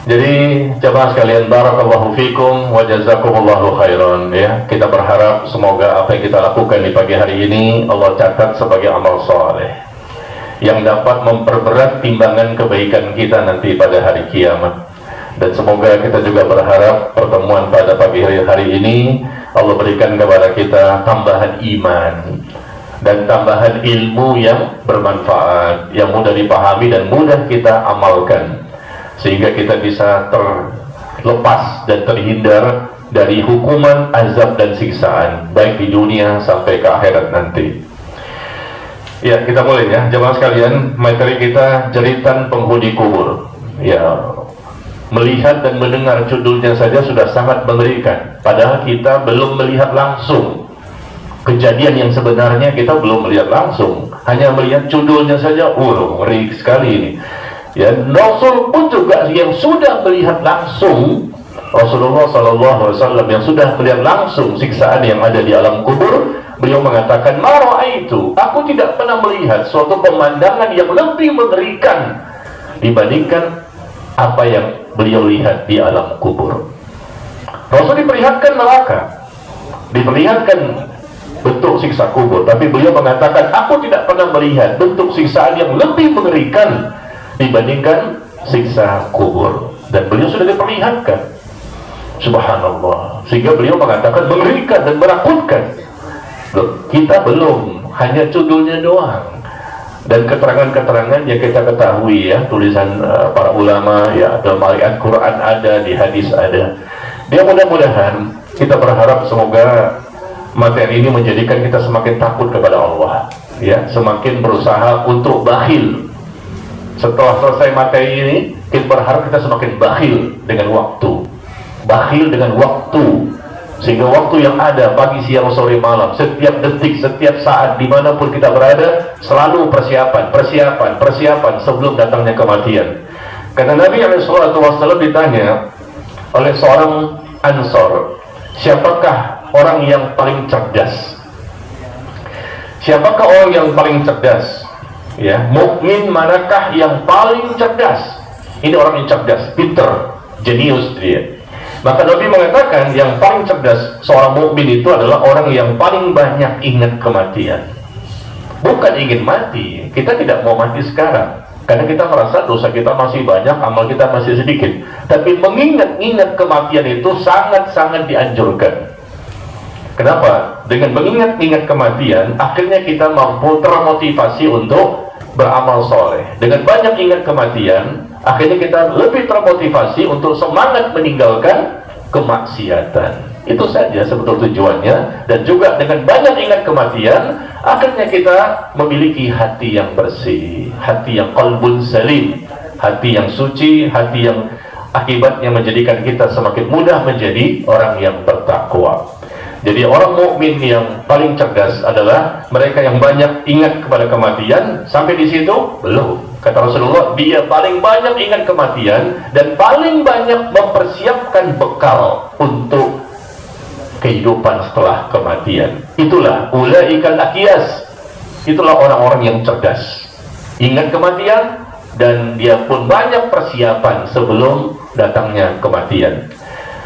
Jadi jemaah sekalian, barakallahu fikum wa jazakumullahu khairan ya. Kita berharap semoga apa yang kita lakukan di pagi hari ini Allah catat sebagai amal soleh yang dapat memperberat timbangan kebaikan kita nanti pada hari kiamat. Dan semoga kita juga berharap pertemuan pada pagi hari ini Allah berikan kepada kita tambahan iman dan tambahan ilmu yang bermanfaat, yang mudah dipahami dan mudah kita amalkan, sehingga kita bisa terlepas dan terhindar dari hukuman, azab dan siksaan baik di dunia sampai ke akhirat nanti. Ya, kita mulai ya jemaah sekalian. Materi kita jeritan penghuni kubur. Ya, melihat dan mendengar judulnya saja sudah sangat mengerikan, padahal kita belum melihat langsung kejadian yang sebenarnya. Kita belum melihat langsung, hanya melihat judulnya saja. Ngeri sekali ini ya. Rasul pun juga yang sudah melihat langsung, Rasulullah SAW yang sudah melihat langsung siksaan yang ada di alam kubur, beliau mengatakan, ma ra'aitu, aku tidak pernah melihat suatu pemandangan yang lebih mengerikan dibandingkan apa yang beliau lihat di alam kubur. Rasul diperlihatkan neraka, diperlihatkan bentuk siksa kubur, tapi beliau mengatakan, aku tidak pernah melihat bentuk siksaan yang lebih mengerikan dibandingkan siksa kubur. Dan beliau sudah diperlihatkan, subhanallah, sehingga beliau mengatakan mengerikan dan menakutkan. Loh, kita belum, hanya judulnya doang dan keterangan-keterangan yang kita ketahui ya, tulisan para ulama ya, dalam ayat Quran ada, di hadis ada. Dia mudah-mudahan kita berharap semoga materi ini menjadikan kita semakin takut kepada Allah ya, semakin berusaha untuk bakhil. Setelah selesai materi ini, kita berharap kita semakin bakhil dengan waktu, bakhil dengan waktu, sehingga waktu yang ada pagi, siang, sore, malam, setiap detik, setiap saat, dimanapun kita berada, selalu persiapan sebelum datangnya kematian. Karena Nabi SAW ditanya oleh seorang Ansor, siapakah orang yang paling cerdas? Siapakah orang yang paling cerdas? Ya, mukmin manakah yang paling cerdas? Ini orang yang cerdas, pinter, jenius dia. Maka Nabi mengatakan yang paling cerdas seorang mukmin itu adalah orang yang paling banyak ingat kematian. Bukan ingin mati, kita tidak mau mati sekarang karena kita merasa dosa kita masih banyak, amal kita masih sedikit. Tapi mengingat-ingat kematian itu sangat-sangat dianjurkan. Kenapa? Dengan mengingat-ingat kematian, akhirnya kita mampu termotivasi untuk beramal soleh. Dengan banyak ingat kematian, akhirnya kita lebih termotivasi untuk semangat meninggalkan kemaksiatan. Itu saja sebetulnya tujuannya. Dan juga dengan banyak ingat kematian, akhirnya kita memiliki hati yang bersih, hati yang qalbun salim, hati yang suci, hati yang akibatnya menjadikan kita semakin mudah menjadi orang yang bertakwa. Jadi orang mukmin yang paling cerdas adalah mereka yang banyak ingat kepada kematian. Sampai di situ belum. Kata Rasulullah, dia paling banyak ingat kematian dan paling banyak mempersiapkan bekal untuk kehidupan setelah kematian. Itulah ulaikal aqyas. Itulah orang-orang yang cerdas. Ingat kematian dan dia pun banyak persiapan sebelum datangnya kematian.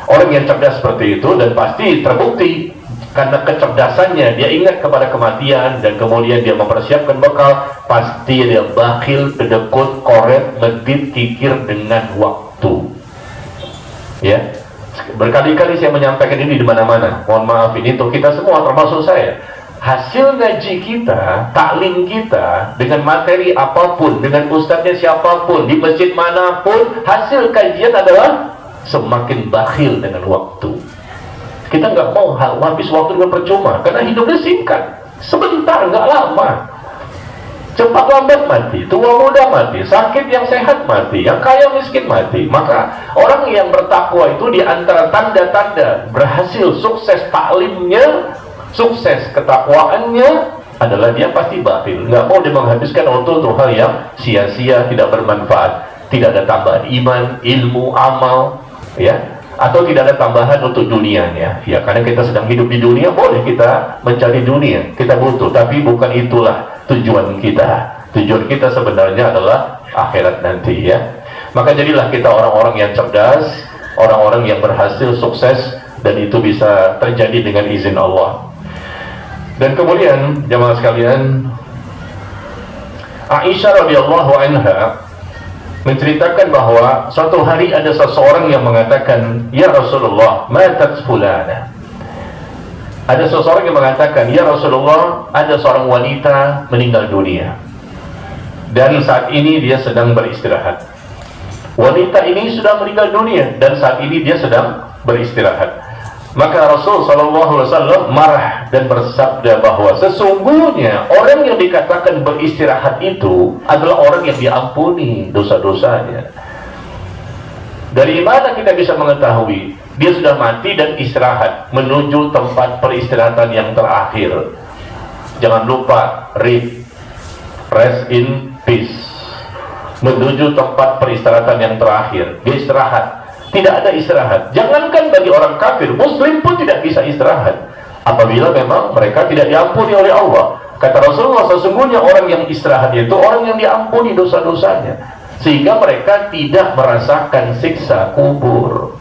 Orang yang cerdas seperti itu, dan pasti terbukti karena kecerdasannya, dia ingat kepada kematian dan kemudian dia mempersiapkan bekal, pasti dia bakhil, kedekut, koret, medit, kikir dengan waktu. Ya, berkali-kali saya menyampaikan ini di mana-mana. Mohon maaf ini untuk kita semua, termasuk saya. Hasil ngaji kita, taklim kita, dengan materi apapun, dengan ustadznya siapapun, di masjid manapun, hasil kajian adalah semakin bakhil dengan waktu. Kita nggak mau habis waktu dengan percuma, karena hidupnya singkat, sebentar, nggak lama. Cepat lambat mati, tua muda mati, sakit yang sehat mati, yang kaya miskin mati. Maka orang yang bertakwa itu di antara tanda-tanda berhasil sukses taklimnya, sukses ketakwaannya adalah dia pasti bakhil. Nggak mau dia menghabiskan waktu untuk hal yang sia-sia, tidak bermanfaat, tidak ada tambahan iman, ilmu, amal, ya, atau tidak ada tambahan untuk dunianya. Ya, karena kita sedang hidup di dunia, boleh kita mencari dunia, kita butuh, tapi bukan itulah tujuan kita. Tujuan kita sebenarnya adalah akhirat nanti, ya. Maka jadilah kita orang-orang yang cerdas, orang-orang yang berhasil, sukses, dan itu bisa terjadi dengan izin Allah. Dan kemudian jamaah sekalian, Aisyah radhiyallahu anha menceritakan bahwa suatu hari ada seseorang yang mengatakan, "Ya Rasulullah, matat fulana." Ada seseorang yang mengatakan, "Ya Rasulullah, ada seorang wanita meninggal dunia dan saat ini dia sedang beristirahat." Wanita ini sudah meninggal dunia dan saat ini dia sedang beristirahat. Maka Rasul SAW marah dan bersabda bahwa sesungguhnya orang yang dikatakan beristirahat itu adalah orang yang diampuni dosa-dosanya. Dari mana kita bisa mengetahui dia sudah mati dan istirahat menuju tempat peristirahatan yang terakhir? Jangan lupa, rest in peace, menuju tempat peristirahatan yang terakhir. Dia istirahat. Tidak ada istirahat. Jangankan bagi orang kafir, muslim pun tidak bisa istirahat apabila memang mereka tidak diampuni oleh Allah. Kata Rasulullah, sesungguhnya orang yang istirahat itu orang yang diampuni dosa-dosanya, sehingga mereka tidak merasakan siksa kubur.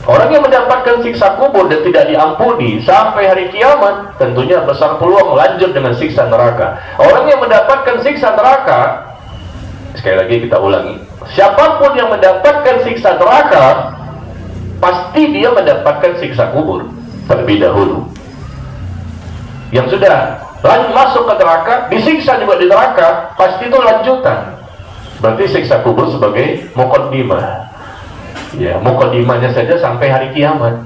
Orang yang mendapatkan siksa kubur dan tidak diampuni sampai hari kiamat, tentunya besar peluang lanjut dengan siksa neraka. Orang yang mendapatkan siksa neraka, sekali lagi kita ulangi, siapapun yang mendapatkan siksa neraka, pasti dia mendapatkan siksa kubur terlebih dahulu. Yang sudah masuk ke neraka, disiksa juga di neraka, pasti itu lanjutan. Berarti siksa kubur sebagai muqaddimah. Ya, muqaddimahnya saja sampai hari kiamat.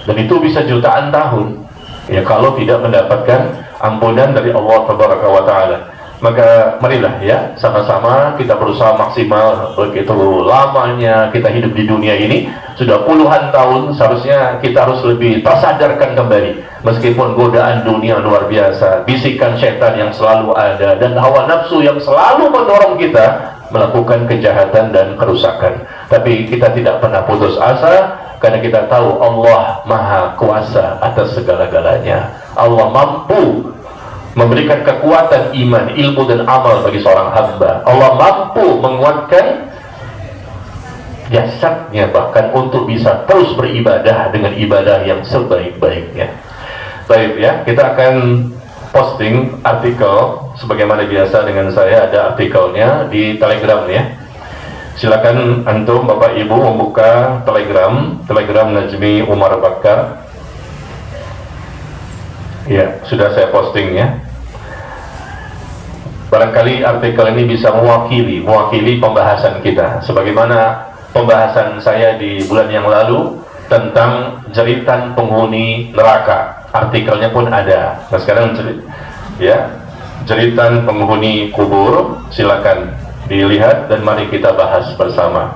Dan itu bisa jutaan tahun. Ya, kalau tidak mendapatkan ampunan dari Allah Tabaraka wa Ta'ala. Maka marilah ya, sama-sama kita berusaha maksimal. Begitu lamanya kita hidup di dunia ini, sudah puluhan tahun, seharusnya kita harus lebih tersadarkan kembali. Meskipun godaan dunia luar biasa, bisikan setan yang selalu ada, dan hawa nafsu yang selalu mendorong kita melakukan kejahatan dan kerusakan, tapi kita tidak pernah putus asa, karena kita tahu Allah Maha Kuasa atas segala-galanya. Allah mampu memberikan kekuatan iman, ilmu, dan amal bagi seorang hamba. Allah mampu menguatkan jasadnya bahkan untuk bisa terus beribadah dengan ibadah yang sebaik-baiknya. Baik ya, kita akan posting artikel sebagaimana biasa dengan saya, ada artikelnya di Telegram ya. Silakan antum Bapak Ibu membuka Telegram Najmi Umar Bakar. Ya, sudah saya posting ya. Barangkali artikel ini bisa mewakili pembahasan kita, sebagaimana pembahasan saya di bulan yang lalu tentang jeritan penghuni neraka. Artikelnya pun ada. Nah sekarang jeritan penghuni kubur, silakan dilihat dan mari kita bahas bersama.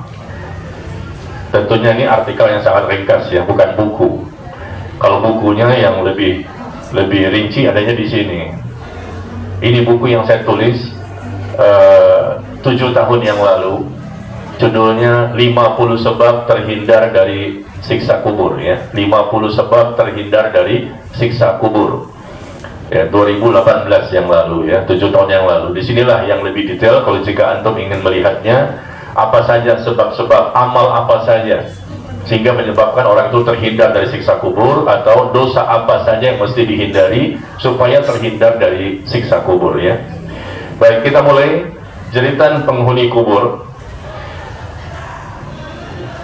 Tentunya ini artikel yang sangat ringkas ya, bukan buku. Kalau bukunya yang lebih rinci adanya di sini. Ini buku yang saya tulis 7 tahun yang lalu. Judulnya 50 sebab terhindar dari siksa kubur ya. 50 sebab terhindar dari siksa kubur. Ya, 2018 yang lalu ya, 7 tahun yang lalu. Disinilah yang lebih detail kalau jika antum ingin melihatnya, apa saja sebab-sebab amal apa saja sehingga menyebabkan orang itu terhindar dari siksa kubur, atau dosa apa saja yang mesti dihindari supaya terhindar dari siksa kubur ya. Baik, kita mulai jeritan penghuni kubur.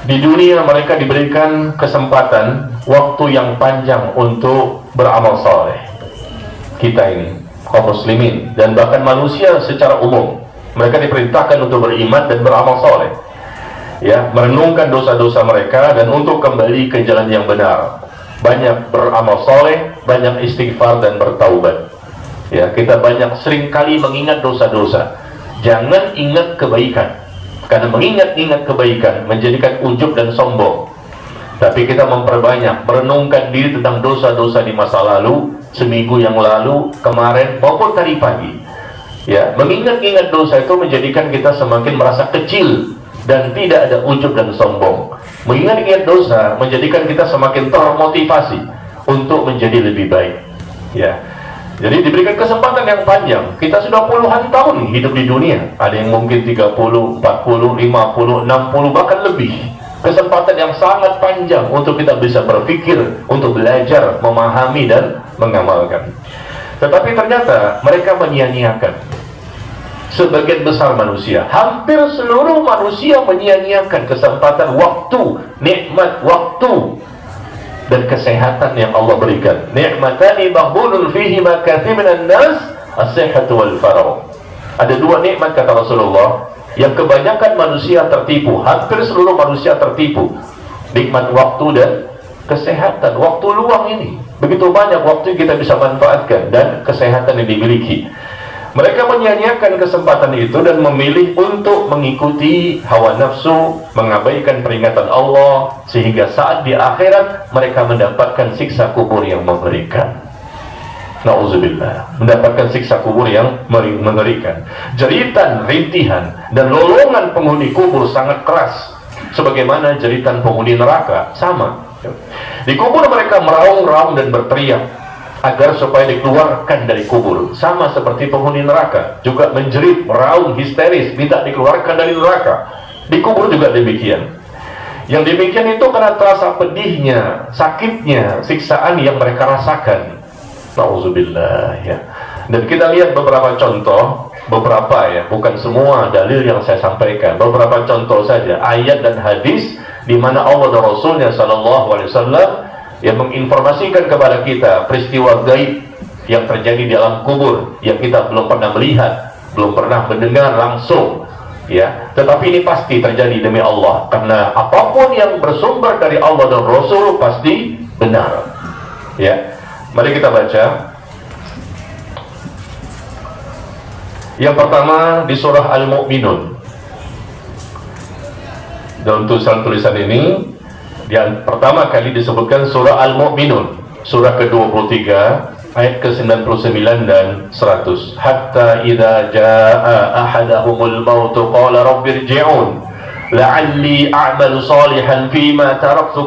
Di dunia mereka diberikan kesempatan waktu yang panjang untuk beramal saleh. Kita ini kaum muslimin dan bahkan manusia secara umum, mereka diperintahkan untuk beriman dan beramal saleh. Ya, merenungkan dosa-dosa mereka dan untuk kembali ke jalan yang benar. Banyak beramal soleh, banyak istighfar dan bertaubat. Ya, kita sering kali mengingat dosa-dosa. Jangan ingat kebaikan, karena mengingat-ingat kebaikan menjadikan ujub dan sombong. Tapi kita memperbanyak merenungkan diri tentang dosa-dosa di masa lalu, seminggu yang lalu, kemarin maupun tadi pagi. Ya, mengingat-ingat dosa itu menjadikan kita semakin merasa kecil dan tidak ada ujub dan sombong. Mengingat-ingat dosa menjadikan kita semakin termotivasi untuk menjadi lebih baik. Ya, Jadi diberikan kesempatan yang panjang. Kita sudah puluhan tahun hidup di dunia. Ada yang mungkin 30, 40, 50, 60, bahkan lebih. Kesempatan yang sangat panjang untuk kita bisa berpikir, untuk belajar, memahami dan mengamalkan. Tetapi ternyata mereka menyia-nyiakan. Sebagian besar manusia, hampir seluruh manusia menyia-nyiakan kesempatan waktu, nikmat waktu dan kesehatan yang Allah berikan. Ni'matani maghbunun fihi ma katsir minan nas as-sihhatu wal faragh. Ada dua nikmat kata Rasulullah yang kebanyakan manusia tertipu, hampir seluruh manusia tertipu. Nikmat waktu dan kesehatan. Waktu luang ini, begitu banyak waktu yang kita bisa manfaatkan dan kesehatan yang dimiliki. Mereka menyia-nyiakan kesempatan itu dan memilih untuk mengikuti hawa nafsu, mengabaikan peringatan Allah, sehingga saat di akhirat mereka mendapatkan siksa kubur yang mengerikan. Na'udzubillah, mendapatkan siksa kubur yang mengerikan. Jeritan, rintihan, dan lolongan penghuni kubur sangat keras, sebagaimana jeritan penghuni neraka, sama. Di kubur mereka meraung-raung dan berteriak agar supaya dikeluarkan dari kubur, sama seperti penghuni neraka, juga menjerit, meraung, histeris, minta dikeluarkan dari neraka. Di kubur juga demikian. Yang demikian itu karena terasa pedihnya, sakitnya, siksaan yang mereka rasakan. Nauzubillah, ya. Dan kita lihat beberapa contoh, beberapa ya, bukan semua dalil yang saya sampaikan, beberapa contoh saja ayat dan hadis di mana Allah dan Rasulnya Sallallahu Alaihi Wasallam yang menginformasikan kepada kita peristiwa gaib yang terjadi di alam kubur yang kita belum pernah melihat, belum pernah mendengar langsung, ya. Tetapi ini pasti terjadi demi Allah, karena apapun yang bersumber dari Allah dan Rasul pasti benar, ya. Mari kita baca. Yang pertama di surah Al-Mu'minun. Dalam tulisan ini yang pertama kali disebutkan surah Al-Mu'minun, surah ke-23 ayat ke-99 dan 100. Hatta idza jaa ahadahumul maut qala rabbirji'un la'alli a'malu salihan fima taraktu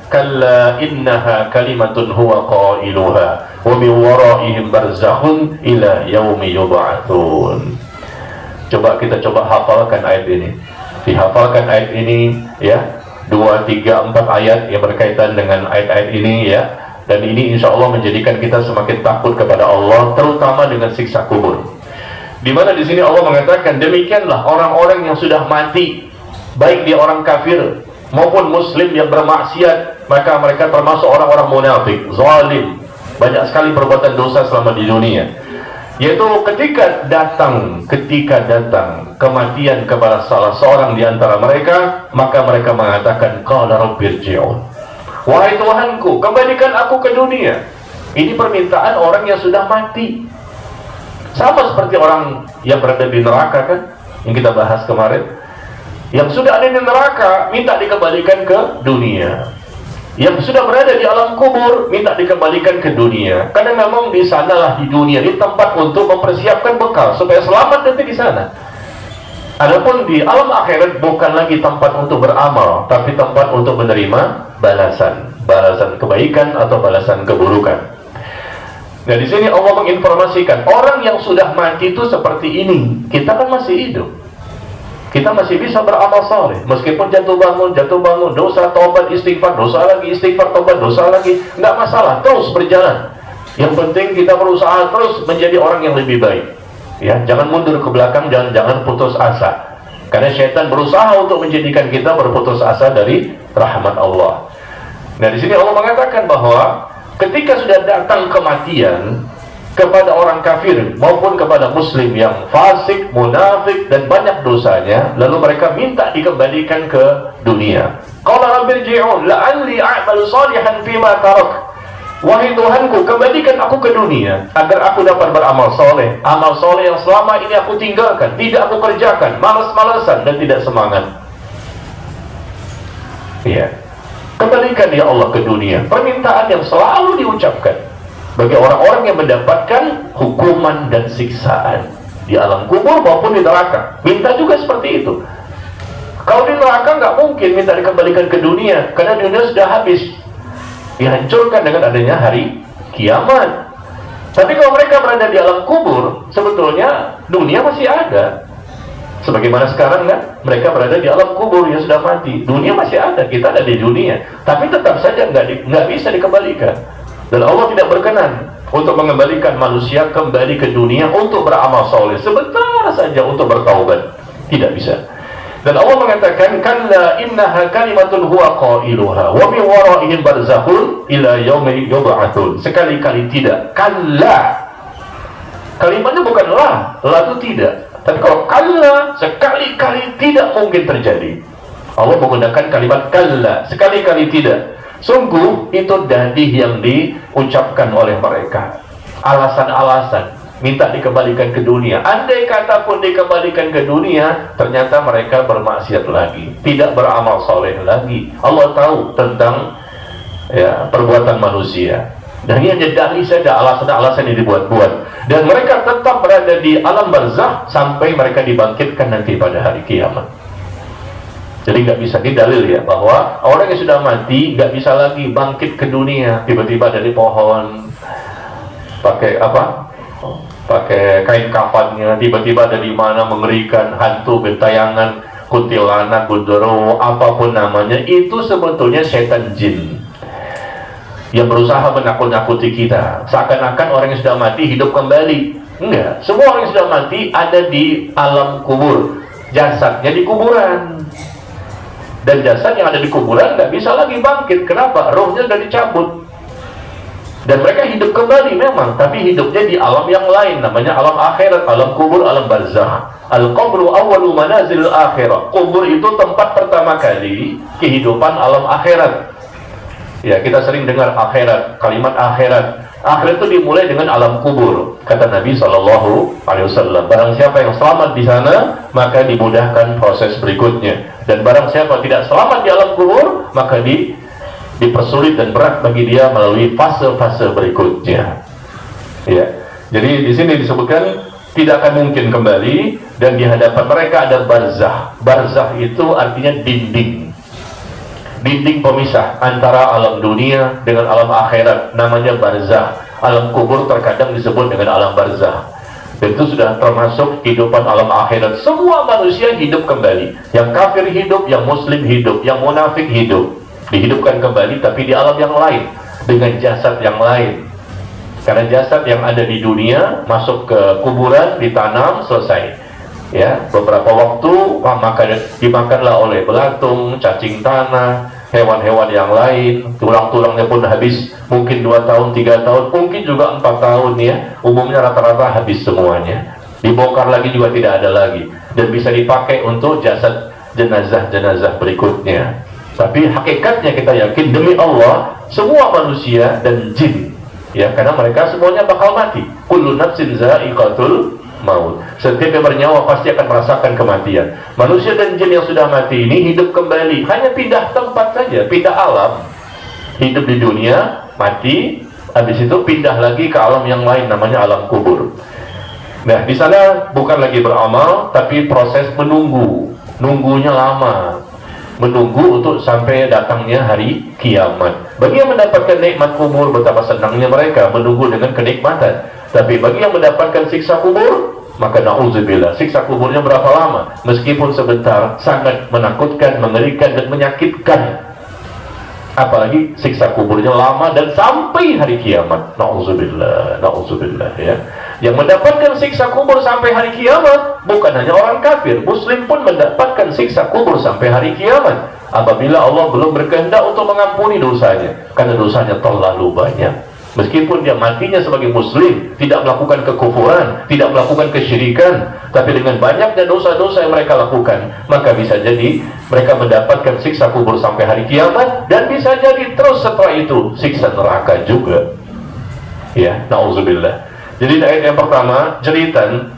kalla innaha kalimatun huwa qailuha wa min waraihim barzakhun ila yaumi yub'atsun. Coba kita hafalkan ayat ini. Dihafalkan ayat ini, ya. 2, 3, 4 ayat yang berkaitan dengan ayat-ayat ini, ya. Dan ini insya Allah menjadikan kita semakin takut kepada Allah, terutama dengan siksa kubur. Di mana di sini Allah mengatakan, demikianlah orang-orang yang sudah mati, baik dia orang kafir maupun muslim yang bermaksiat, maka mereka termasuk orang-orang munafik, zalim, banyak sekali perbuatan dosa selama di dunia. Yaitu ketika datang kematian kepada salah seorang di antara mereka, maka mereka mengatakan, qala rabbirji'un, wahai Tuhanku, kembalikan aku ke dunia. Ini permintaan orang yang sudah mati, sama seperti orang yang berada di neraka, kan, yang kita bahas kemarin. Yang sudah ada di neraka minta dikembalikan ke dunia. Yang sudah berada di alam kubur minta dikembalikan ke dunia. Karena memang di sanalah, di dunia, di tempat untuk mempersiapkan bekal supaya selamat nanti di sana. Adapun di alam akhirat bukan lagi tempat untuk beramal, tapi tempat untuk menerima balasan kebaikan atau balasan keburukan. Nah, di sini Allah menginformasikan orang yang sudah mati itu seperti ini. Kita kan masih hidup. Kita masih bisa beramal saleh, meskipun jatuh bangun, dosa, tobat, istighfar, dosa lagi, istighfar, tobat, dosa lagi, nggak masalah, terus berjalan. Yang penting kita berusaha terus menjadi orang yang lebih baik. Ya, jangan mundur ke belakang, jangan putus asa. Karena syaitan berusaha untuk menjadikan kita berputus asa dari rahmat Allah. Nah, di sini Allah mengatakan bahwa ketika sudah datang kematian kepada orang kafir maupun kepada muslim yang fasik, munafik dan banyak dosanya, lalu mereka minta dikembalikan ke dunia. Qala rabbirji'un la'alli a'malu salihan fima tarak. Wahai Tuhanku, kembalikan aku ke dunia agar aku dapat beramal soleh, amal soleh yang selama ini aku tinggalkan, tidak aku kerjakan, malas-malasan dan tidak semangat. Ya, kembalikan ya Allah ke dunia. Permintaan yang selalu diucapkan bagi orang-orang yang mendapatkan hukuman dan siksaan di alam kubur maupun di neraka. Minta juga seperti itu. Kalau di neraka nggak mungkin minta dikembalikan ke dunia, karena dunia sudah habis, dihancurkan dengan adanya hari kiamat. Tapi kalau mereka berada di alam kubur, sebetulnya dunia masih ada. Sebagaimana sekarang kan, mereka berada di alam kubur yang sudah mati. Dunia masih ada, kita ada di dunia. Tapi tetap saja nggak bisa dikembalikan. Dan Allah tidak berkenan untuk mengembalikan manusia kembali ke dunia untuk beramal soleh. Sebentar saja untuk bertaubat. Tidak bisa. Dan Allah mengatakan, kalla innaha kalimatun huwa qailuha wa min waraihim barzakhun ila yaumi yub'atsun. Sekali-kali tidak. Kalla. Kalimatnya bukan la itu tidak. Tapi kalau kalla, sekali-kali tidak mungkin terjadi. Allah menggunakan kalimat kalla, sekali-kali tidak. Sungguh itu dalih yang diucapkan oleh mereka. Alasan-alasan minta dikembalikan ke dunia. Andai kata pun dikembalikan ke dunia, ternyata mereka bermaksiat lagi, tidak beramal soleh lagi. Allah tahu tentang perbuatan manusia. Dan ini hanya dalih saja, alasan-alasan yang dibuat-buat. Dan mereka tetap berada di alam barzakh sampai mereka dibangkitkan nanti pada hari kiamat. Jadi nggak bisa didalil ya bahwa orang yang sudah mati nggak bisa lagi bangkit ke dunia tiba-tiba dari pohon pakai apa? Pakai kain kafannya, tiba-tiba ada di mana mengerikan, hantu, gentayangan, kuntilanak, gundurwo, apapun namanya, itu sebetulnya setan jin yang berusaha menakut-nakuti kita. Seakan-akan orang yang sudah mati hidup kembali. Enggak, semua orang yang sudah mati ada di alam kubur, jasadnya di kuburan. Dan jasad yang ada di kuburan nggak bisa lagi bangkit. Kenapa? Rohnya sudah dicabut. Dan mereka hidup kembali memang, tapi hidupnya di alam yang lain, namanya alam akhirat, alam kubur, alam barzakh. Al-qabru awwalu manazil akhirat. Kubur itu tempat pertama kali kehidupan alam akhirat. Ya, kita sering dengar akhirat, kalimat akhirat. Akhirat itu dimulai dengan alam kubur. Kata Nabi SAW, barang siapa yang selamat di sana, maka dimudahkan proses berikutnya. Dan barang siapa tidak selamat di alam kubur, maka dipersulit dan berat bagi dia melalui fase-fase berikutnya. Ya. Jadi di sini disebutkan tidak akan mungkin kembali, dan di hadapan mereka ada barzakh. Barzakh itu artinya dinding. Dinding pemisah antara alam dunia dengan alam akhirat, namanya barzakh. Alam kubur terkadang disebut dengan alam barzakh. Dan itu sudah termasuk kehidupan alam akhirat. Semua manusia hidup kembali. Yang kafir hidup, yang muslim hidup, yang munafik hidup. Dihidupkan kembali tapi di alam yang lain, dengan jasad yang lain. Karena jasad yang ada di dunia masuk ke kuburan, ditanam, selesai. Ya, beberapa waktu maka dimakanlah oleh belatung, cacing tanah, hewan-hewan yang lain. Tulang-tulangnya pun habis, mungkin 2 tahun, 3 tahun, mungkin juga 4 tahun ya. Umumnya rata-rata habis semuanya. Dibongkar lagi juga tidak ada lagi, dan bisa dipakai untuk jasad jenazah-jenazah berikutnya. Tapi hakikatnya kita yakin demi Allah, semua manusia dan jin, ya, karena mereka semuanya bakal mati. Kullu nafsin za'iqatul maut. Setiap yang bernyawa pasti akan merasakan kematian. Manusia dan jin yang sudah mati ini hidup kembali, hanya pindah tempat saja, pindah alam. Hidup di dunia, mati, habis itu pindah lagi ke alam yang lain, namanya alam kubur. Nah, di sana bukan lagi beramal, tapi proses menunggu. Nunggunya lama. Menunggu untuk sampai datangnya hari kiamat. Bagi yang mendapatkan nikmat kubur, betapa senangnya mereka menunggu dengan kenikmatan. Tapi bagi yang mendapatkan siksa kubur, maka na'udzubillah, siksa kuburnya berapa lama? Meskipun sebentar, sangat menakutkan, mengerikan, dan menyakitkan. Apalagi siksa kuburnya lama dan sampai hari kiamat. Na'udzubillah, na'udzubillah ya. Yang mendapatkan siksa kubur sampai hari kiamat bukan hanya orang kafir, muslim pun mendapatkan siksa kubur sampai hari kiamat apabila Allah belum berkehendak untuk mengampuni dosanya, karena dosanya terlalu banyak. Meskipun dia matinya sebagai muslim, tidak melakukan kekufuran, tidak melakukan kesyirikan, tapi dengan banyaknya dosa-dosa yang mereka lakukan, maka bisa jadi mereka mendapatkan siksa kubur sampai hari kiamat, dan bisa jadi terus setelah itu siksa neraka juga. Ya, na'udzubillah. Jadi ayat yang pertama, jeritan,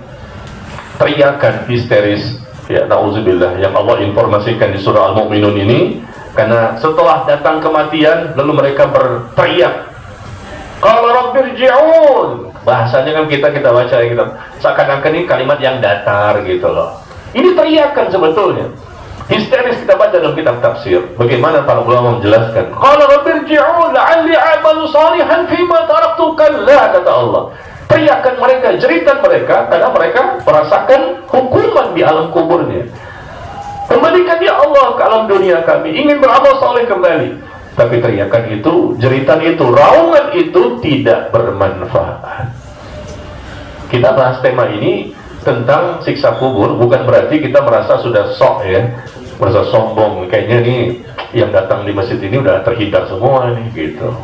teriakan histeris, ya, na'udzubillah, yang Allah informasikan di surah Al-Mu'minun ini, karena setelah datang kematian, lalu mereka berteriak, qala rabbirji'un. Bahasanya kan kita baca, kita seakan-akan ini kalimat yang datar gitu loh. Ini teriakan sebetulnya. Histeris kita baca dalam kitab tafsir. Bagaimana para ulama menjelaskan? Qala rabbirji'un la'alli a'malu salihan fima taraktu, kalla, kata Allah. teriakan mereka, jeritan mereka, karena mereka merasakan hukuman di alam kuburnya. Kembalikan ya Allah ke alam dunia kami, ingin beramal soleh kembali. Tapi teriakan itu, jeritan itu, raungan itu tidak bermanfaat. Kita bahas tema ini tentang siksa kubur, bukan berarti kita merasa sudah sok ya, merasa sombong, kayaknya nih yang datang di masjid ini udah terhindar semua nih gitu.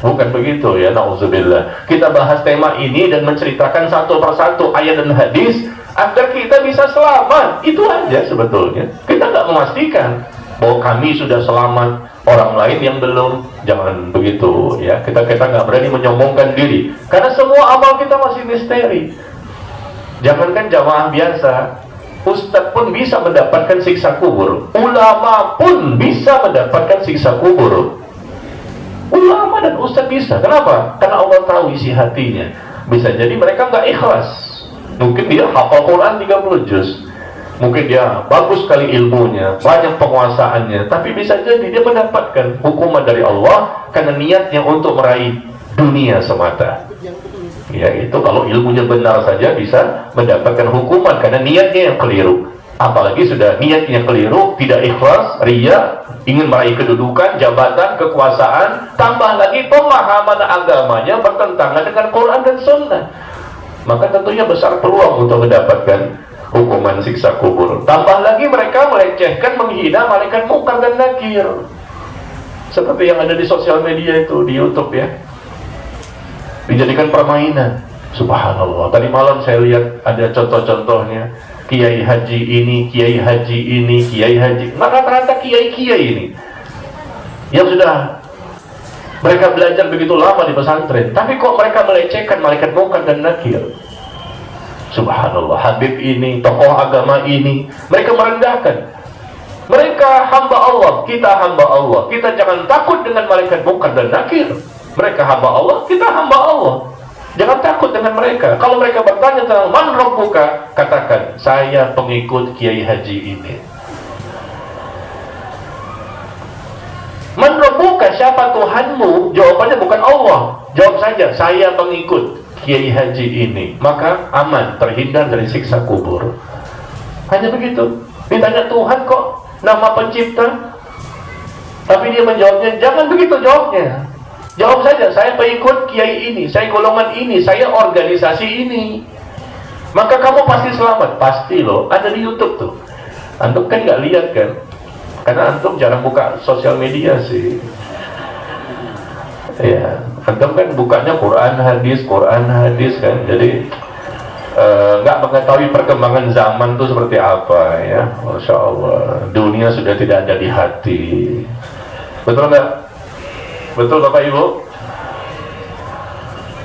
Bukan begitu ya, na'udzubillah. Kita bahas tema ini dan menceritakan satu persatu ayat dan hadis agar kita bisa selamat. Itu aja sebetulnya. Kita nggak memastikan bahwa kami sudah selamat, orang lain yang belum. Jangan begitu ya. Kita nggak berani menyombongkan diri karena semua amal kita masih misteri. Jangankan jamaah biasa, ustadz pun bisa mendapatkan siksa kubur, ulama pun bisa mendapatkan siksa kubur. Ulama dan ustadz bisa. Kenapa? Karena Allah tahu isi hatinya. Bisa jadi mereka nggak ikhlas. Mungkin dia hafal Quran 30 juz, mungkin dia bagus sekali ilmunya, banyak penguasaannya, tapi bisa jadi dia mendapatkan hukuman dari Allah karena niatnya untuk meraih dunia semata. Ya, itu kalau ilmunya benar saja bisa mendapatkan hukuman karena niatnya yang keliru. Apalagi sudah niatnya keliru, tidak ikhlas, riya, ingin meraih kedudukan, jabatan, kekuasaan, tambah lagi pemahaman agamanya bertentangan dengan Quran dan Sunnah, maka tentunya besar peluang untuk mendapatkan hukuman siksa kubur. Tambah lagi mereka melecehkan, menghina malaikat munkar dan nakir, seperti yang ada di sosial media itu, di YouTube ya, dijadikan permainan. Subhanallah, tadi malam saya lihat ada contoh-contohnya, kiai haji ini, kiai haji ini, kiai haji, rata-rata kiai-kiai ini yang sudah mereka belajar begitu lama di pesantren, tapi kok mereka melecehkan malaikat munkar dan nakir. Subhanallah, Habib ini, tokoh agama ini, mereka merendahkan. Mereka hamba Allah, kita hamba Allah. Kita jangan takut dengan malaikat munkar dan nakir. Mereka hamba Allah, kita hamba Allah. Jangan takut dengan mereka. Kalau mereka bertanya tentang man rabbuka, katakan, saya pengikut kiai haji ini. Man rabbuka, siapa Tuhanmu? Jawabannya bukan Allah. Jawab saja, saya pengikut kiai haji ini. Maka aman, terhindar dari siksa kubur. Hanya begitu. Ditanya Tuhan kok nama pencipta, tapi dia menjawabnya, jangan begitu jawabnya. Jawab saja, saya pengikut kiai ini, saya golongan ini, saya organisasi ini. Maka kamu pasti selamat. Pasti loh, ada di YouTube tuh. Antum kan nggak lihat kan, karena antum jarang buka sosial media sih. Ya, antum kan bukanya Quran hadis kan, jadi nggak mengetahui perkembangan zaman tuh seperti apa ya. Masya Allah, dunia sudah tidak ada di hati. Betul nggak? Betul Bapak Ibu?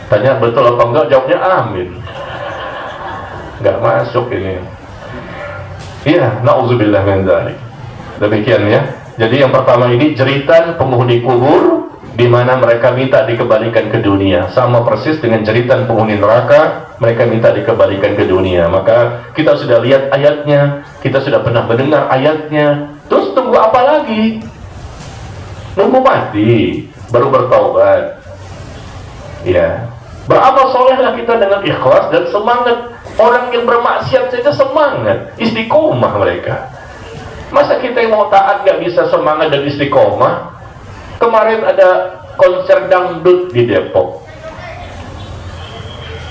Tanya betul apa enggak, jawabnya amin. Nggak masuk ini. Iya, na'udzubillah min dzalik. Demikian ya. Jadi yang pertama ini jeritan penghuni kubur, di mana mereka minta dikembalikan ke dunia, sama persis dengan jeritan penghuni neraka, mereka minta dikembalikan ke dunia. Maka kita sudah lihat ayatnya, kita sudah pernah mendengar ayatnya. Terus tunggu apa lagi? Nunggu mati baru bertaubat. Ya, beramal solehlah kita dengan ikhlas dan semangat. Orang yang bermaksiat saja semangat, istiqomah mereka. Masa kita yang mau taat gak bisa semangat dan istiqomah? Kemarin ada konser dangdut di Depok.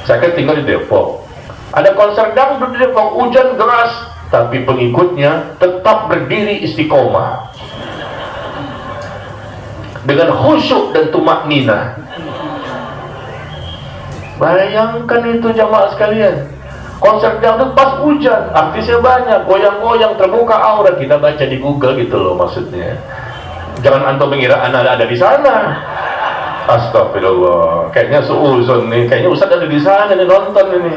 Saya kan tinggal di Depok. Ada konser dangdut di Depok, hujan deras, tapi pengikutnya tetap berdiri istiqomah dengan khusyuk dan tumakninah. Bayangkan itu jamaah sekalian, konser dangdut pas hujan, artisnya banyak, goyang-goyang, terbuka aurat. Kita baca di Google gitu loh maksudnya. Jangan antum mengira anak ada di sana. Astagfirullah, kayaknya seuzon nih, kayaknya Ustaz ada di sana nih nonton ini.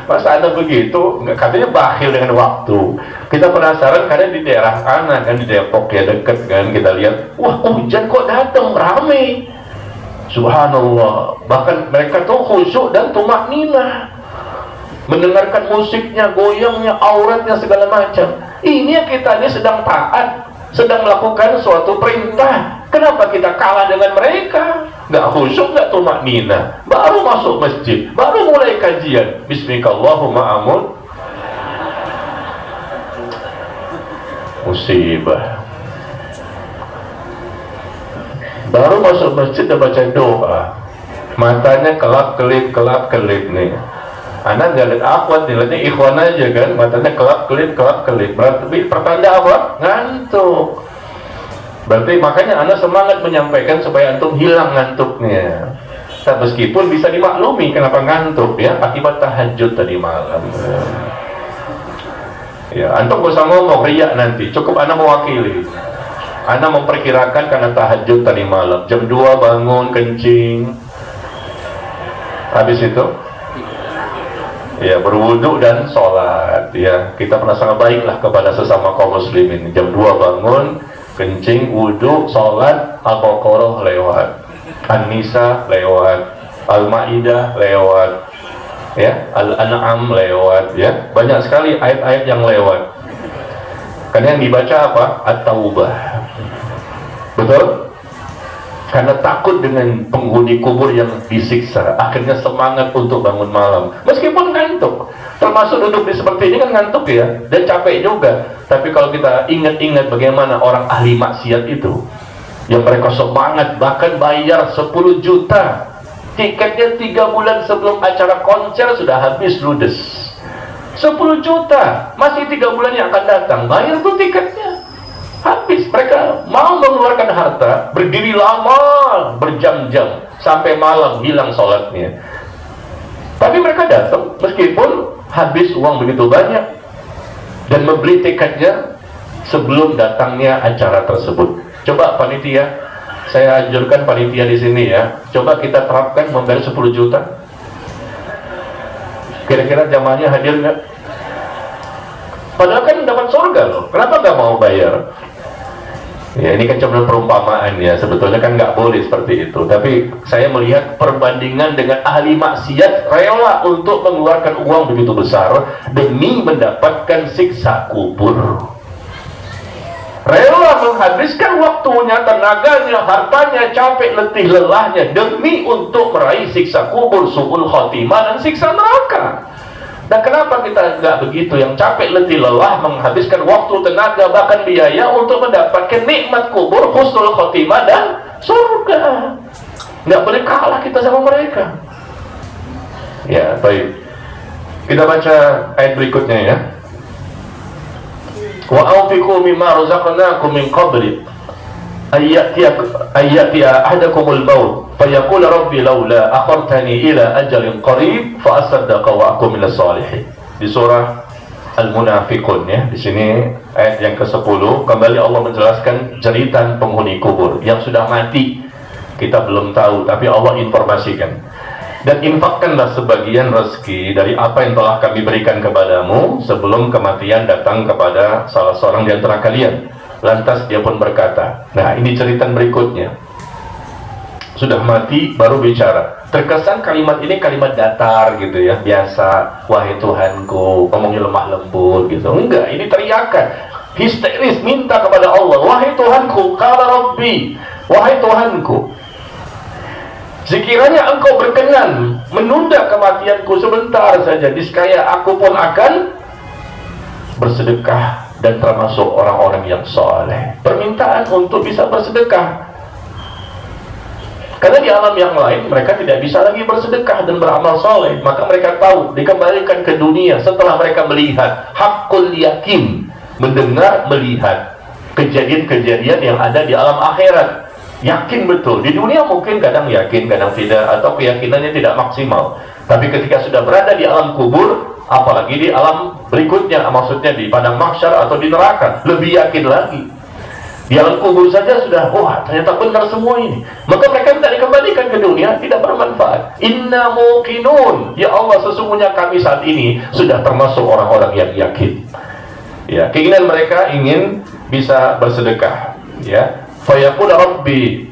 Masa ada begitu? Katanya bakhil dengan waktu. Kita penasaran karena di daerah sana kan, di Depok ya, deket kan, kita lihat, wah hujan kok datang, rame. Subhanallah, bahkan mereka tuh khusyuk dan tumakninah, mendengarkan musiknya, goyangnya, auratnya, segala macam. Ini yang kita ini sedang taat, sedang melakukan suatu perintah. Kenapa kita kalah dengan mereka? Nggak khusyuk, nggak tumaknina, baru masuk masjid, baru mulai kajian, bismillahirrahmanirrahim, amun, musibah. Baru masuk masjid dan baca doa, matanya kelap-kelip nih. Anak nggak lihat akhwat, dilihatnya ikhwan aja kan, matanya kelap-kelip. Berarti pertanda apa? Ngantuk. Berarti makanya anak semangat menyampaikan supaya antum hilang ngantuknya. Nah, meskipun bisa dimaklumi kenapa ngantuk ya, akibat tahajud tadi malam. Ya, antum gak usah ngomong riak nanti, cukup anak mewakili. Anak memperkirakan karena tahajud tadi malam, jam 2 bangun kencing. Habis itu ya berwudu dan sholat ya. Kita prasangka baiklah kepada sesama kaum muslimin. Jam 2 bangun, kencing, wudu, sholat, Al-Baqarah lewat, An-Nisa lewat, Al-Maidah lewat, ya, Al-An'am lewat, ya. Banyak sekali ayat-ayat yang lewat. Karena yang dibaca apa? At-Taubah. Betul? Karena takut dengan penghuni kubur yang disiksa, akhirnya semangat untuk bangun malam meskipun ngantuk. Termasuk duduk di seperti ini kan ngantuk ya, dan capek juga. Tapi kalau kita ingat-ingat bagaimana orang ahli maksiat itu, yang mereka semangat bahkan bayar 10 juta, tiketnya 3 bulan sebelum acara konser sudah habis ludes. 10 juta, masih 3 bulan yang akan datang, bayar tuh tiketnya habis. Mereka mau mengeluarkan harta, berdiri lama berjam-jam sampai malam hilang sholatnya, tapi mereka datang meskipun habis uang begitu banyak dan membeli tiketnya sebelum datangnya acara tersebut. Coba panitia, saya anjurkan panitia di sini ya, coba kita terapkan membayar 10 juta. Kira-kira jamaahnya hadir nggak? Padahal kan dapat surga loh, kenapa nggak mau bayar? Ya, ini kan cuma perumpamaan ya, sebetulnya kan nggak boleh seperti itu. Tapi saya melihat perbandingan dengan ahli maksiat rela untuk mengeluarkan uang begitu besar demi mendapatkan siksa kubur. Rela menghabiskan waktunya, tenaganya, hartanya, capek, letih, lelahnya demi untuk meraih siksa kubur, su'ul khotimah, dan siksa neraka. Dan kenapa kita nggak begitu? Yang capek, letih, lelah, menghabiskan waktu, tenaga, bahkan biaya untuk mendapatkan nikmat kubur, husnul khotimah, dan surga. Nggak boleh kalah kita sama mereka. Ya, baik. Kita baca ayat berikutnya ya. Wa anfiqu mimma razaqnakum min qabli ayyatiya ahadakumul maut fayaqul rabbi laula akhartani ila ajalin qarib fa asaddaqa wa akun minas salihin. Di surah Al-Munafiqun ya. Di sini ayat yang ke-10 kembali Allah menjelaskan jeritan penghuni kubur yang sudah mati. Kita belum tahu tapi Allah informasikan. Dan infakkanlah sebagian rezeki dari apa yang telah kami berikan kepadamu sebelum kematian datang kepada salah seorang di antara kalian. Lantas dia pun berkata, nah ini cerita berikutnya, sudah mati baru bicara. Terkesan kalimat ini kalimat datar gitu ya, biasa, wahai Tuhanku, ngomongnya lemah lembut gitu. Enggak, ini teriakan histeris, minta kepada Allah, wahai Tuhanku, qala rabbi, wahai Tuhanku, sekiranya engkau berkenan menunda kematianku sebentar saja, niscaya aku pun akan bersedekah dan termasuk orang-orang yang soleh. Permintaan untuk bisa bersedekah, karena di alam yang lain mereka tidak bisa lagi bersedekah dan beramal soleh. Maka mereka tahu dikembalikan ke dunia setelah mereka melihat hakul yakin, mendengar, melihat kejadian-kejadian yang ada di alam akhirat. Yakin betul. Di dunia mungkin kadang yakin, kadang tidak, atau keyakinannya tidak maksimal. Tapi ketika sudah berada di alam kubur, apalagi di alam berikutnya, maksudnya di padang mahsyar atau di neraka, lebih yakin lagi. Di alam kubur saja sudah, wah ternyata benar semua ini. Maka mereka tidak dikembalikan ke dunia, tidak bermanfaat. Inna muqinun, ya Allah, sesungguhnya kami saat ini sudah termasuk orang-orang yang yakin. Ya, keinginan mereka ingin bisa bersedekah. Ya, fayaqul rabbi,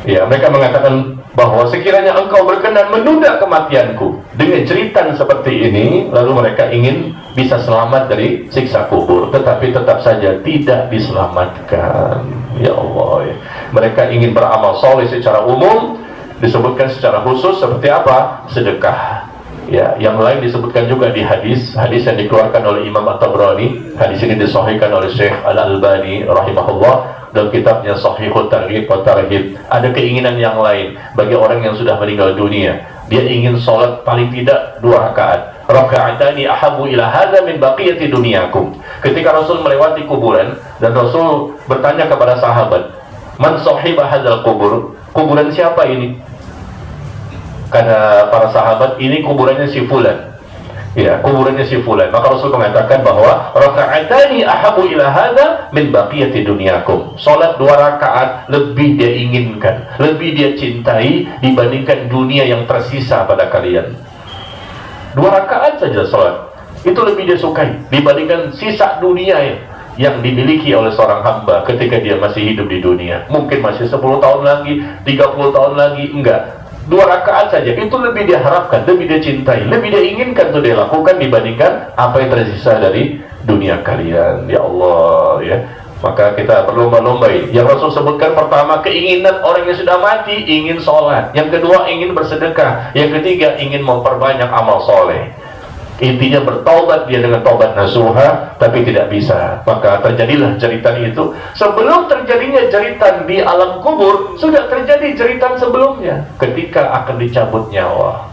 ya mereka mengatakan bahwa sekiranya engkau berkenan menunda kematianku, dengan jeritan seperti ini, lalu mereka ingin bisa selamat dari siksa kubur, tetapi tetap saja tidak diselamatkan. Ya Allah, ya. Mereka ingin beramal soleh secara umum, disebutkan secara khusus seperti apa? Sedekah. Ya, yang lain disebutkan juga di hadis yang dikeluarkan oleh Imam At-Tabrani. Hadis ini disahihkan oleh Syekh Al-Albani rahimahullah dalam kitabnya Shahihut Targhib wa Tarhib. Ada keinginan yang lain bagi orang yang sudah meninggal dunia. Dia ingin sholat paling tidak 2 rakaat. Raka'atani ahabbu ila hadza min baqiyati dunyakum. Ketika Rasul melewati kuburan dan Rasul bertanya kepada sahabat, "Man sahiba hadzal kubur?" Kuburan siapa ini? Kata para sahabat, ini kuburannya si fulan. Ya, kuburannya si fulan. Maka Rasul mengatakan bahwa raka'atani ahabbu ila hadza min baqiyati dunyakum. Salat 2 rakaat lebih dia inginkan, lebih dia cintai dibandingkan dunia yang tersisa pada kalian. 2 rakaat saja salat, itu lebih dia sukai dibandingkan sisa dunia yang dimiliki oleh seorang hamba ketika dia masih hidup di dunia. Mungkin masih 10 tahun lagi, 30 tahun lagi, enggak. 2 rakaat saja itu lebih dia harapkan, lebih dia cintai, lebih dia inginkan untuk dia lakukan dibandingkan apa yang tersisa dari dunia kalian. Ya Allah, ya. Maka kita berlomba-lomba. Yang Rasul sebutkan pertama, keinginan orang yang sudah mati ingin sholat. Yang kedua, ingin bersedekah. Yang ketiga, ingin memperbanyak amal soleh. Intinya bertaubat dia dengan taubat nasuha, tapi tidak bisa. Maka terjadilah jeritan itu. Sebelum terjadinya jeritan di alam kubur, sudah terjadi jeritan sebelumnya ketika akan dicabut nyawa.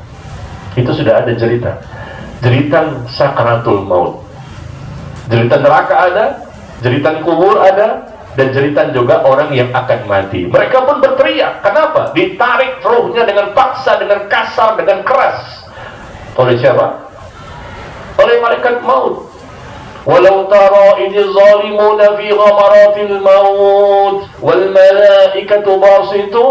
Itu sudah ada jeritan. Jeritan sakaratul maut. Jeritan neraka ada, jeritan kubur ada, dan jeritan juga orang yang akan mati. Mereka pun berteriak. Kenapa? Ditarik ruhnya dengan paksa, dengan kasar, dengan keras. Oleh siapa? Oleh malaikat maut. Walau tara idz zalimuna fi ghamaratil maut wal malaikatu basitu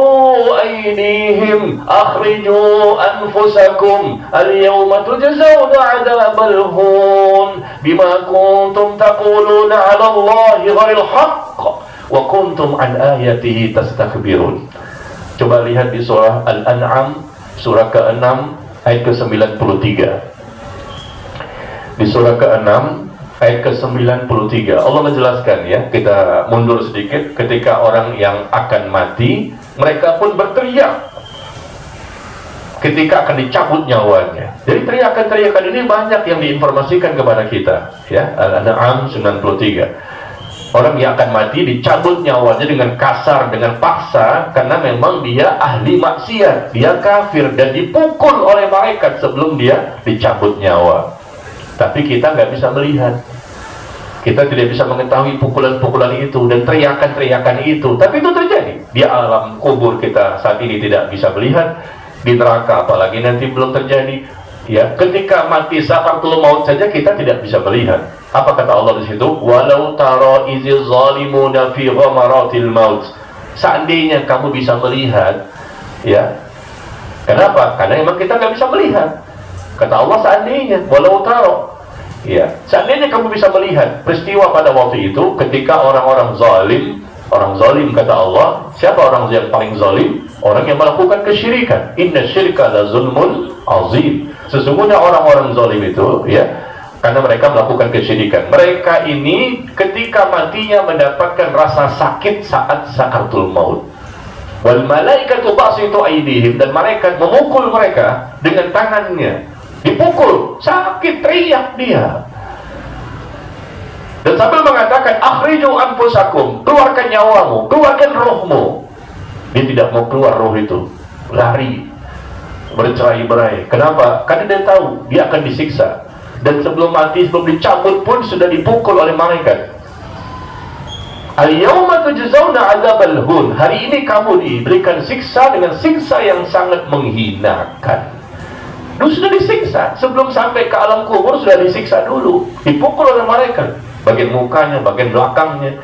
aydihim akhriju anfusakum al yawma tujzauna 'adzabal hun bima kuntum taquluna 'ala Allahi ghairil haqq wa kuntum an ayatihi tastakbirun. Coba lihat di surah Al-An'am surah ke-6 ayat ke-93. Di surah ke-6 ayat ke-93 Allah menjelaskan, ya, kita mundur sedikit, ketika orang yang akan mati mereka pun berteriak ketika akan dicabut nyawanya. Jadi teriakan-teriakan ini banyak yang diinformasikan kepada kita, ya. Al-An'am 93. Orang yang akan mati dicabut nyawanya dengan kasar, dengan paksa, karena memang dia ahli maksiat, dia kafir, dan dipukul oleh malaikat sebelum dia dicabut nyawa. Tapi kita nggak bisa melihat, kita tidak bisa mengetahui pukulan-pukulan itu dan teriakan-teriakan itu. Tapi itu terjadi di alam kubur. Kita saat ini tidak bisa melihat, di neraka apalagi nanti belum terjadi. Ya, ketika mati sakaratul maut saja kita tidak bisa melihat. Apa kata Allah di situ? Walau tara izil zalimuna fi ghamaratil maut. Seandainya kamu bisa melihat, ya. Kenapa? Karena memang kita nggak bisa melihat. Kata Allah seandainya, walau taro, ya, seandainya kamu bisa melihat peristiwa pada waktu itu ketika orang-orang zalim kata Allah. Siapa orang yang paling zalim? Orang yang melakukan kesyirikan. Inna syirka la zulmun azim. Sesungguhnya orang-orang zalim itu, ya, karena mereka melakukan kesyirikan. Mereka ini ketika matinya mendapatkan rasa sakit saat sakaratul maut. Wal malaikatu basitu aydihim, dan malaikat memukul mereka dengan tangannya. Dipukul, sakit, teriak dia. Dan sambil mengatakan, akhriju anfusakum, keluarkan nyawamu, keluarkan rohmu. Dia tidak mau keluar roh itu, lari, bercerai-berai. Kenapa? Karena dia tahu dia akan disiksa. Dan sebelum mati, sebelum dicabut pun sudah dipukul oleh malaikat. Al-yawma tujzauna 'adzabal hun. Hari ini kamu diberikan siksa dengan siksa yang sangat menghinakan. Dulu sudah disiksa, sebelum sampai ke alam kubur sudah disiksa dulu, dipukul oleh malaikat, bagian mukanya, bagian belakangnya,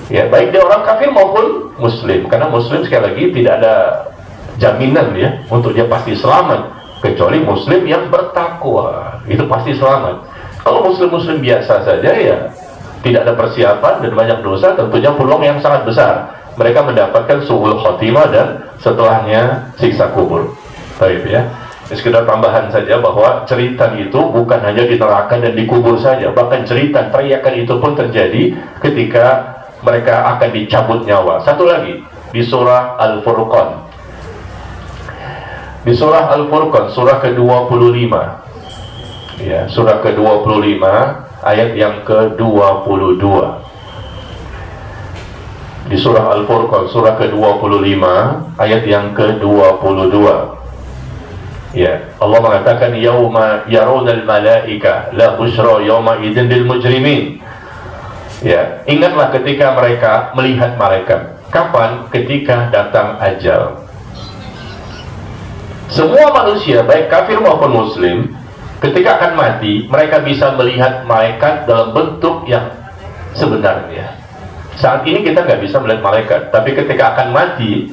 ya, baik dia orang kafir maupun muslim. Karena muslim sekali lagi tidak ada jaminan, ya, untuk dia pasti selamat, kecuali muslim yang bertakwa, itu pasti selamat. Kalau muslim-muslim biasa saja, ya, tidak ada persiapan dan banyak dosa, tentunya peluang yang sangat besar mereka mendapatkan su'ul khotimah dan setelahnya siksa kubur. Baik, ya. sekedar tambahan saja bahwa cerita itu bukan hanya di neraka dan dikubur saja, bahkan cerita teriakan itu pun terjadi ketika mereka akan dicabut nyawa. Satu lagi di surah Al-Furqan. Di surah Al-Furqan, surah ke-25. Ya, surah ke-25 ayat yang ke-22. Di surah Al-Furqan, surah ke-25 ayat yang ke-22. Ya, Allah mengatakan yauma yarawna al-malaika la busyra yauma idzin lil mujrimin. Ya, ingatlah ketika mereka melihat malaikat. Kapan? Ketika datang ajal. Semua manusia, baik kafir maupun muslim, ketika akan mati, mereka bisa melihat malaikat dalam bentuk yang sebenarnya. Saat ini kita nggak bisa melihat malaikat, tapi ketika akan mati,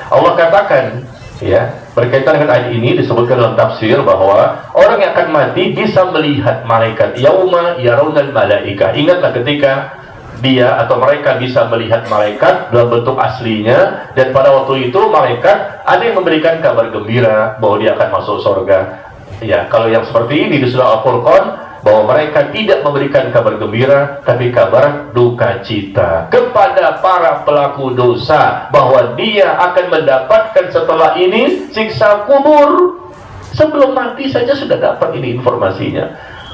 Allah katakan, ya, berkaitan dengan ayat ini disebutkan dalam tafsir bahwa orang yang akan mati bisa melihat malaikat. Yauma yarawna al-malaika. Ingatlah ketika dia atau mereka bisa melihat malaikat dalam bentuk aslinya, dan pada waktu itu malaikat ada yang memberikan kabar gembira bahwa dia akan masuk surga. Ya, kalau yang seperti ini di surah Al-Furqan, bahwa mereka tidak memberikan kabar gembira tapi kabar duka cita kepada para pelaku dosa, bahwa dia akan mendapatkan setelah ini siksa kubur. Sebelum mati saja sudah dapat ini informasinya.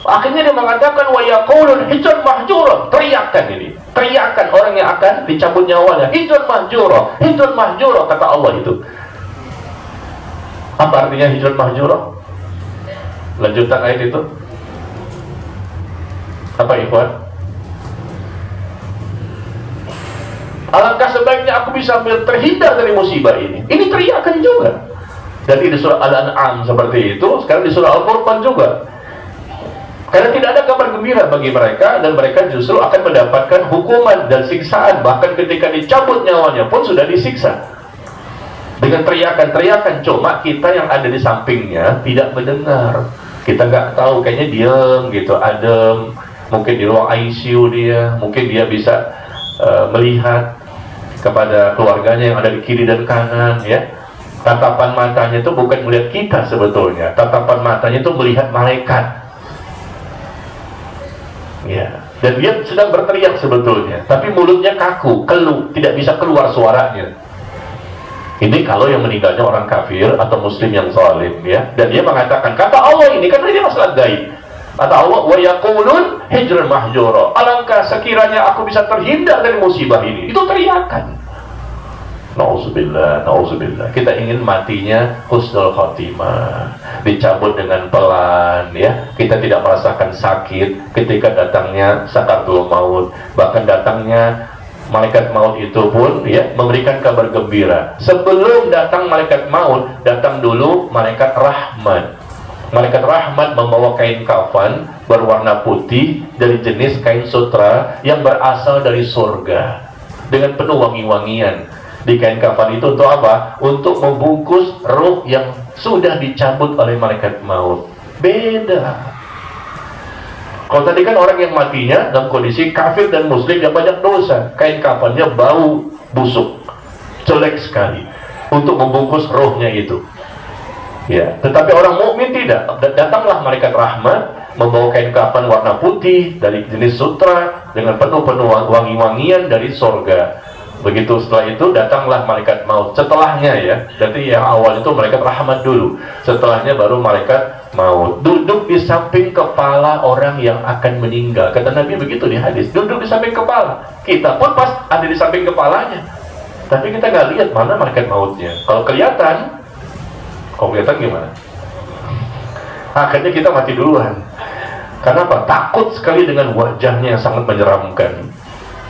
Akhirnya dia mengatakan wa yaqulun hijran mahjura, teriakan ini, teriakan orang yang akan dicabut nyawanya, hijran mahjura, kata Allah itu. Apa artinya hijran mahjura? Lanjutan ayat itu apa, ikhwan? Alangkah sebaiknya aku bisa terhindar dari musibah ini. Ini teriakan juga. Dan di surah Al-An'am seperti itu, sekarang di surah Al-Furqan juga. Karena tidak ada kabar gembira bagi mereka, dan mereka justru akan mendapatkan hukuman dan siksaan. Bahkan ketika dicabut nyawanya pun sudah disiksa dengan teriakan-teriakan. Cuma kita yang ada di sampingnya tidak mendengar. Kita nggak tahu, kayaknya diam gitu, adem. Mungkin di ruang ICU dia, mungkin dia bisa melihat kepada keluarganya yang ada di kiri dan kanan, ya. Tatapan matanya itu bukan melihat kita sebetulnya, tatapan matanya itu melihat malaikat. Ya, dan dia sedang berteriak sebetulnya, tapi mulutnya kaku, keluh, tidak bisa keluar suaranya. Ini kalau yang meninggalnya orang kafir atau muslim yang zalim, ya. Dan dia mengatakan, kata Allah ini, karena ini masalah gaib. Kata Allah, wa yaqulun hijran mahjura. Alangkah sekiranya aku bisa terhindar dari musibah ini. Itu teriakan. Nauzubillah, nauzubillah. Kita ingin matinya husnul khotimah, dicabut dengan pelan, ya. Kita tidak merasakan sakit ketika datangnya sakaratul maut. Bahkan datangnya malaikat maut itu pun, ya, memberikan kabar gembira. Sebelum datang malaikat maut, datang dulu malaikat rahmat. Malaikat rahmat membawa kain kafan berwarna putih dari jenis kain sutra yang berasal dari surga dengan penuh wangi-wangian. Di kain kafan itu untuk apa? Untuk membungkus ruh yang sudah dicabut oleh malaikat maut. Beda. Kalau tadi kan orang yang matinya dalam kondisi kafir dan muslim yang banyak dosa, kain kafannya bau busuk, jelek sekali untuk membungkus rohnya itu. Ya, tetapi orang mukmin tidak. Datanglah malaikat rahmat membawa kain kafan warna putih dari jenis sutra dengan penuh wangi-wangian dari surga. Begitu setelah itu datanglah malaikat maut. Setelahnya, ya, jadi yang awal itu malaikat rahmat dulu. Setelahnya baru malaikat maut. Duduk di samping kepala orang yang akan meninggal. Kata Nabi begitu di hadis. Duduk di samping kepala. Kita pun pas ada di samping kepalanya. Tapi kita nggak lihat mana malaikat mautnya. Kalau kelihatan gimana? Akhirnya kita mati duluan. Kenapa? Takut sekali dengan wajahnya yang sangat menyeramkan.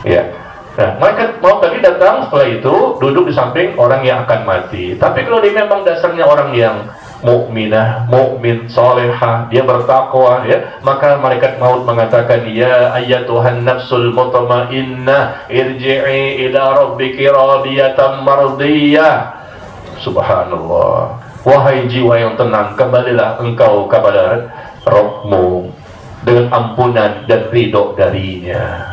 Ya. Nah, malaikat maut tadi datang, setelah itu duduk di samping orang yang akan mati. Tapi kalau dia memang dasarnya orang yang mukminah, mukmin, salihah, dia bertakwa, ya, maka malaikat maut mengatakan, ya ayyatuhan nafsul mutmainnah irji'i ila rabbiki radiyatan mardiyah. Subhanallah. Wahai jiwa yang tenang, kembalilah engkau kepada Rabbmu dengan ampunan dan ridho darinya.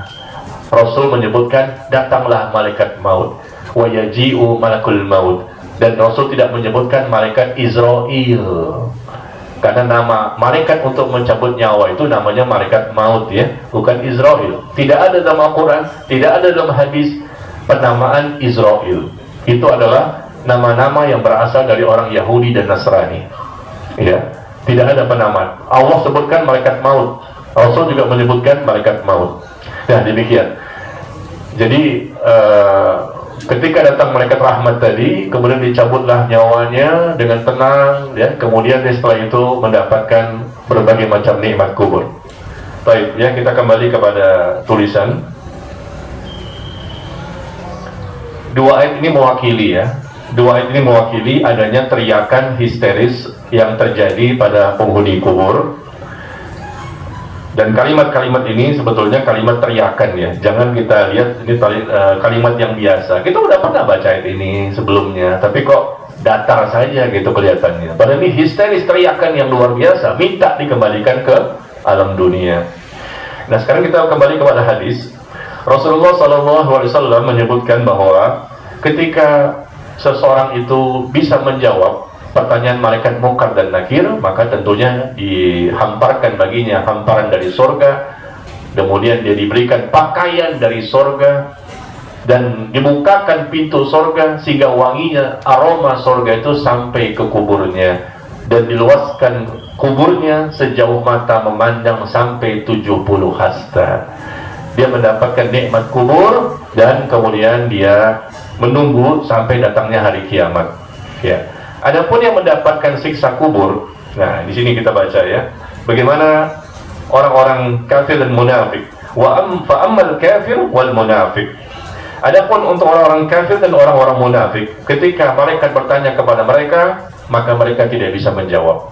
Rasul menyebutkan, datanglah malaikat maut, wa yaji'u malakul maut, Dan Rasul tidak menyebutkan malaikat Israel, karena nama malaikat untuk mencabut nyawa itu namanya malaikat maut ya, bukan Israel. Tidak ada dalam Al-Quran, tidak ada dalam hadis penamaan Israel. Itu adalah nama-nama yang berasal dari orang Yahudi dan Nasrani ya, tidak ada penamaan. Allah sebutkan malaikat maut, Rasul juga menyebutkan malaikat maut. Nah demikian. Jadi ketika datang malaikat rahmat tadi, kemudian dicabutlah nyawanya dengan tenang ya, kemudian setelah itu mendapatkan berbagai macam nikmat kubur. Baik ya, kita kembali kepada tulisan. Dua ayat ini mewakili ya, dua ayat ini mewakili adanya teriakan histeris yang terjadi pada penghuni kubur. Dan kalimat-kalimat ini sebetulnya kalimat teriakan ya. Jangan kita lihat ini kalimat yang biasa. Kita udah pernah baca ayat ini sebelumnya, tapi kok datar saja gitu kelihatannya. Padahal ini histeris, teriakan yang luar biasa, minta dikembalikan ke alam dunia. Nah sekarang kita kembali kepada hadis. Rasulullah SAW menyebutkan bahwa ketika seseorang itu bisa menjawab pertanyaan malaikat Munkar dan Nakir, maka tentunya dihamparkan baginya hamparan dari sorga, kemudian dia diberikan pakaian dari sorga, dan dibukakan pintu sorga sehingga wanginya, aroma sorga itu sampai ke kuburnya, dan diluaskan kuburnya sejauh mata memandang sampai 70 hasta. Dia mendapatkan nikmat kubur, dan kemudian dia menunggu sampai datangnya hari kiamat ya. Adapun yang mendapatkan siksa kubur, nah di sini kita baca ya, bagaimana orang-orang kafir dan munafik. Fa ammal kafir wal munafik. Adapun untuk orang-orang kafir dan orang-orang munafik, ketika malaikat bertanya kepada mereka, maka mereka tidak bisa menjawab.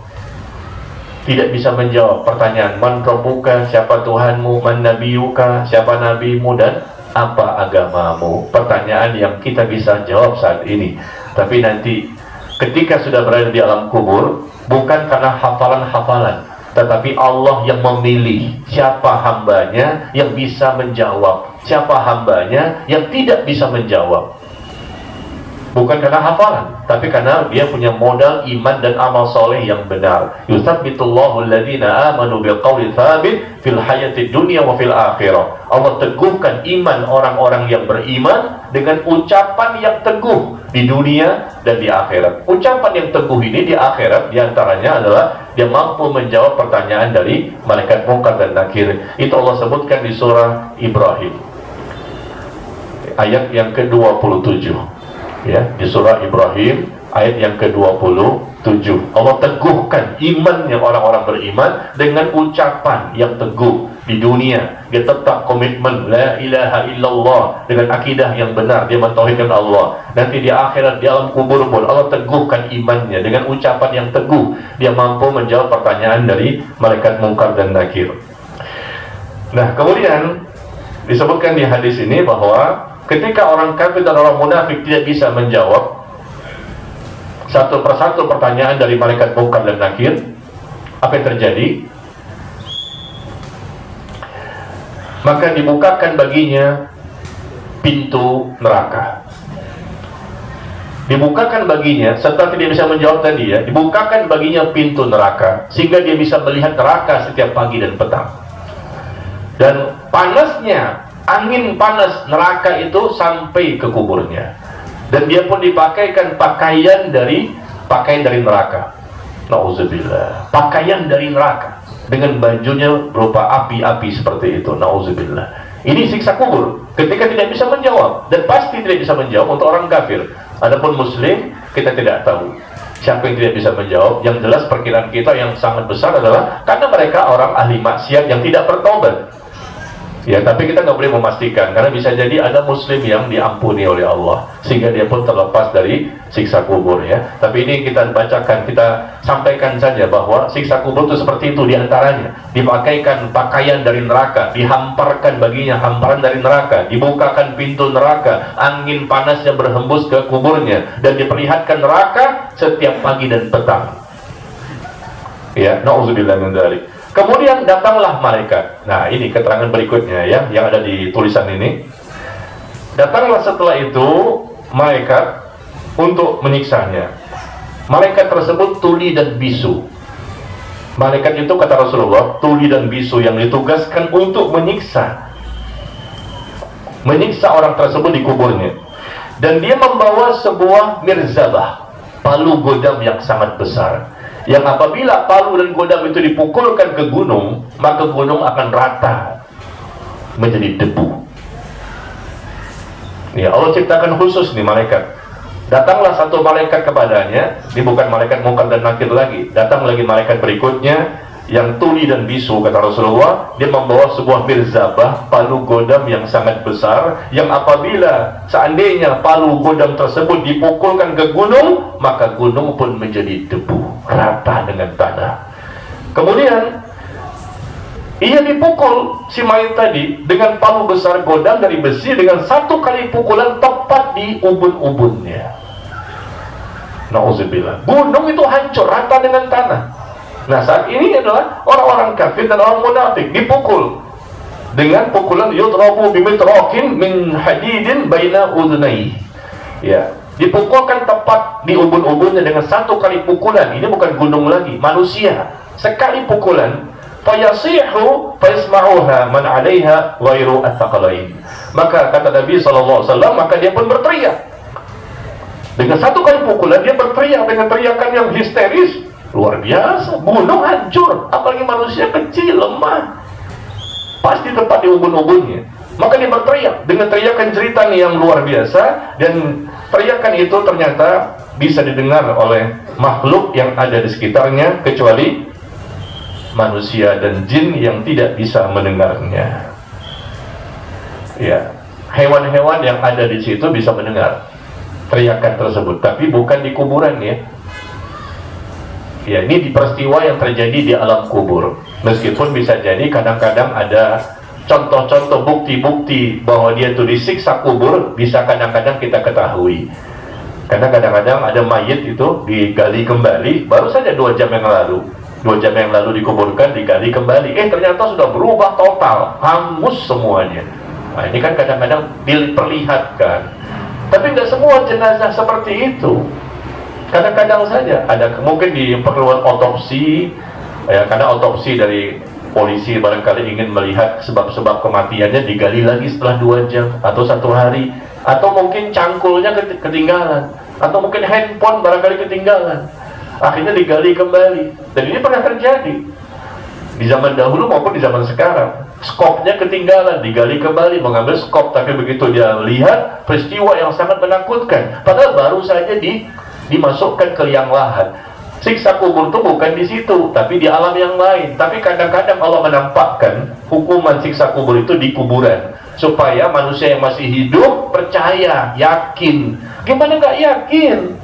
Tidak bisa menjawab pertanyaan man rabbuka, siapa Tuhanmu, man nabiyuka, siapa nabimu, dan apa agamamu. Pertanyaan yang kita bisa jawab saat ini, tapi nanti ketika sudah berada di alam kubur, bukan karena hafalan-hafalan, tetapi Allah yang memilih siapa hambanya yang bisa menjawab, siapa hambanya yang tidak bisa menjawab. Bukan karena hafalan, tapi karena dia punya modal iman dan amal soleh yang benar. Yutsabbitullahu alladhina amanu bilqawli tsabit fil hayatid dunya wa fil akhirah. Allah teguhkan iman orang-orang yang beriman dengan ucapan yang teguh di dunia dan di akhirat. Ucapan yang teguh ini di akhirat diantaranya adalah dia mampu menjawab pertanyaan dari malaikat Munkar dan Nakir. Itu Allah sebutkan di surah Ibrahim ayat yang ke-27 ya, di surah Ibrahim ayat yang ke-27. Allah teguhkan imannya orang-orang beriman dengan ucapan yang teguh di dunia. Dia tetap komitmen la ilaha illallah dengan akidah yang benar, dia mentauhidkan Allah. Nanti di akhirat di alam kubur pun Allah teguhkan imannya dengan ucapan yang teguh. Dia mampu menjawab pertanyaan dari malaikat Munkar dan Nakir. Nah kemudian disebutkan di hadis ini bahwa ketika orang kafir dan orang munafik tidak bisa menjawab satu persatu pertanyaan dari malaikat Munkar dan Nakir, apa yang terjadi? Maka dibukakan baginya pintu neraka. Dibukakan baginya, setelah tidak bisa menjawab tadi ya, dibukakan baginya pintu neraka, sehingga dia bisa melihat neraka setiap pagi dan petang. Dan panasnya, angin panas neraka itu sampai ke kuburnya, dan dia pun dipakaikan pakaian dari neraka. Nauzubillah, pakaian dari neraka dengan bajunya berupa api-api seperti itu. Nauzubillah. Ini siksa kubur ketika tidak bisa menjawab, dan pasti tidak bisa menjawab untuk orang kafir. Adapun muslim, kita tidak tahu siapa yang tidak bisa menjawab. Yang jelas perkiraan kita yang sangat besar adalah karena mereka orang ahli maksiat yang tidak bertobat. Ya, tapi kita nggak boleh memastikan, karena bisa jadi ada muslim yang diampuni oleh Allah sehingga dia pun terlepas dari siksa kubur ya. Tapi ini kita bacakan, kita sampaikan saja bahwa siksa kubur itu seperti itu diantaranya. Dipakaikan pakaian dari neraka, dihamparkan baginya hamparan dari neraka, dibukakan pintu neraka, angin panasnya berhembus ke kuburnya, dan diperlihatkan neraka setiap pagi dan petang. Ya, nauzubillah min dzalik. Kemudian datanglah malaikat. Nah, ini keterangan berikutnya ya, yang ada di tulisan ini. Datanglah setelah itu malaikat untuk menyiksanya. Malaikat tersebut tuli dan bisu. Malaikat itu, kata Rasulullah, tuli dan bisu yang ditugaskan untuk menyiksa orang tersebut di kuburnya. Dan dia membawa sebuah mirzabah, palu godam yang sangat besar, yang apabila palu dan godam itu dipukulkan ke gunung, maka gunung akan rata menjadi debu. Ya, Allah ciptakan khusus nih malaikat. Datanglah satu malaikat kepadanya, ini bukan malaikat Munkar dan Nakir lagi. Datang lagi malaikat berikutnya yang tuli dan bisu, kata Rasulullah. Dia membawa sebuah mirzabah, palu godam yang sangat besar, yang apabila seandainya palu godam tersebut dipukulkan ke gunung, maka gunung pun menjadi debu, rata dengan tanah. Kemudian ia dipukul, si mayat tadi, dengan palu besar godam dari besi, dengan satu kali pukulan tepat di ubun-ubunnya. Nauzubillah. Gunung itu hancur, rata dengan tanah. Nah, saat ini adalah orang-orang kafir dan orang munafik dipukul dengan pukulan yudrabu bimitrakin min hadidin baina udhunai. Ya, dipukulkan tepat di ubun-ubunnya dengan satu kali pukulan. Ini bukan gunung lagi, manusia. Sekali pukulan, fayasihu fayasma'uha man 'alaiha ghairu athqalain. Maka kata Nabi sallallahu alaihi wasallam, maka dia pun berteriak. Dengan satu kali pukulan dia berteriak dengan teriakan yang histeris, luar biasa. Gunung hancur, apalagi manusia kecil, lemah, pasti tepat di ubun-ubunnya. Maka dia berteriak dengan teriakan jeritan yang luar biasa, dan teriakan itu ternyata bisa didengar oleh makhluk yang ada di sekitarnya, kecuali manusia dan jin yang tidak bisa mendengarnya. Ya, hewan-hewan yang ada di situ bisa mendengar teriakan tersebut, tapi bukan di kuburan ya. Ya, ini di peristiwa yang terjadi di alam kubur. Meskipun bisa jadi kadang-kadang ada contoh-contoh bukti-bukti bahwa dia itu disiksa kubur, bisa kadang-kadang kita ketahui. Karena kadang-kadang ada mayit itu digali kembali, baru saja 2 jam yang lalu. 2 jam yang lalu dikuburkan, digali kembali. Ternyata sudah berubah total, hangus semuanya. Nah, ini kan kadang-kadang diperlihatkan. Tapi tidak semua jenazah seperti itu. Kadang-kadang saja ada mungkin di perluan otopsi, ya, karena otopsi dari polisi barangkali ingin melihat sebab-sebab kematiannya, digali lagi setelah 2 jam atau 1 hari. Atau mungkin cangkulnya ketinggalan, atau mungkin handphone barangkali ketinggalan, akhirnya digali kembali. Dan ini pernah terjadi di zaman dahulu maupun di zaman sekarang. Skopnya ketinggalan, digali kembali, mengambil skop, tapi begitu dia lihat peristiwa yang sangat menakutkan, padahal baru saja dimasukkan ke liang lahat. Siksa kubur itu bukan di situ, tapi di alam yang lain. Tapi kadang-kadang Allah menampakkan hukuman siksa kubur itu di kuburan, supaya manusia yang masih hidup percaya, yakin. Gimana nggak yakin?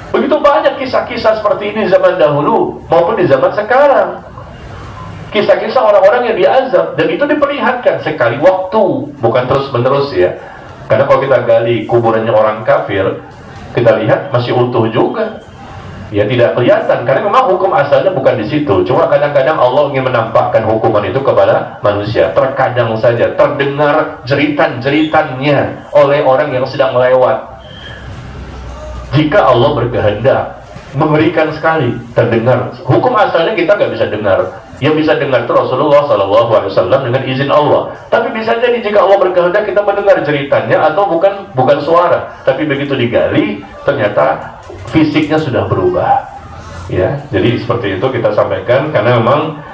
Begitu banyak kisah-kisah seperti ini di zaman dahulu maupun di zaman sekarang. Kisah-kisah orang-orang yang diazab, dan itu diperlihatkan sekali waktu, bukan terus-menerus ya. Karena kalau kita gali kuburannya orang kafir, kita lihat masih utuh juga. Ya, tidak kelihatan, karena memang hukum asalnya bukan di situ. Cuma kadang-kadang Allah ingin menampakkan hukuman itu kepada manusia. Terkadang saja terdengar jeritan-jeritannya oleh orang yang sedang lewat. Jika Allah berkehendak, mengerikan sekali terdengar. Hukum asalnya kita nggak bisa dengar. Yang bisa dengar itu Rasulullah SAW dengan izin Allah. Tapi bisa jadi jika Allah berkehendak kita mendengar jeritannya, atau bukan suara, tapi begitu digali ternyata fisiknya sudah berubah. Ya, jadi seperti itu kita sampaikan, karena memang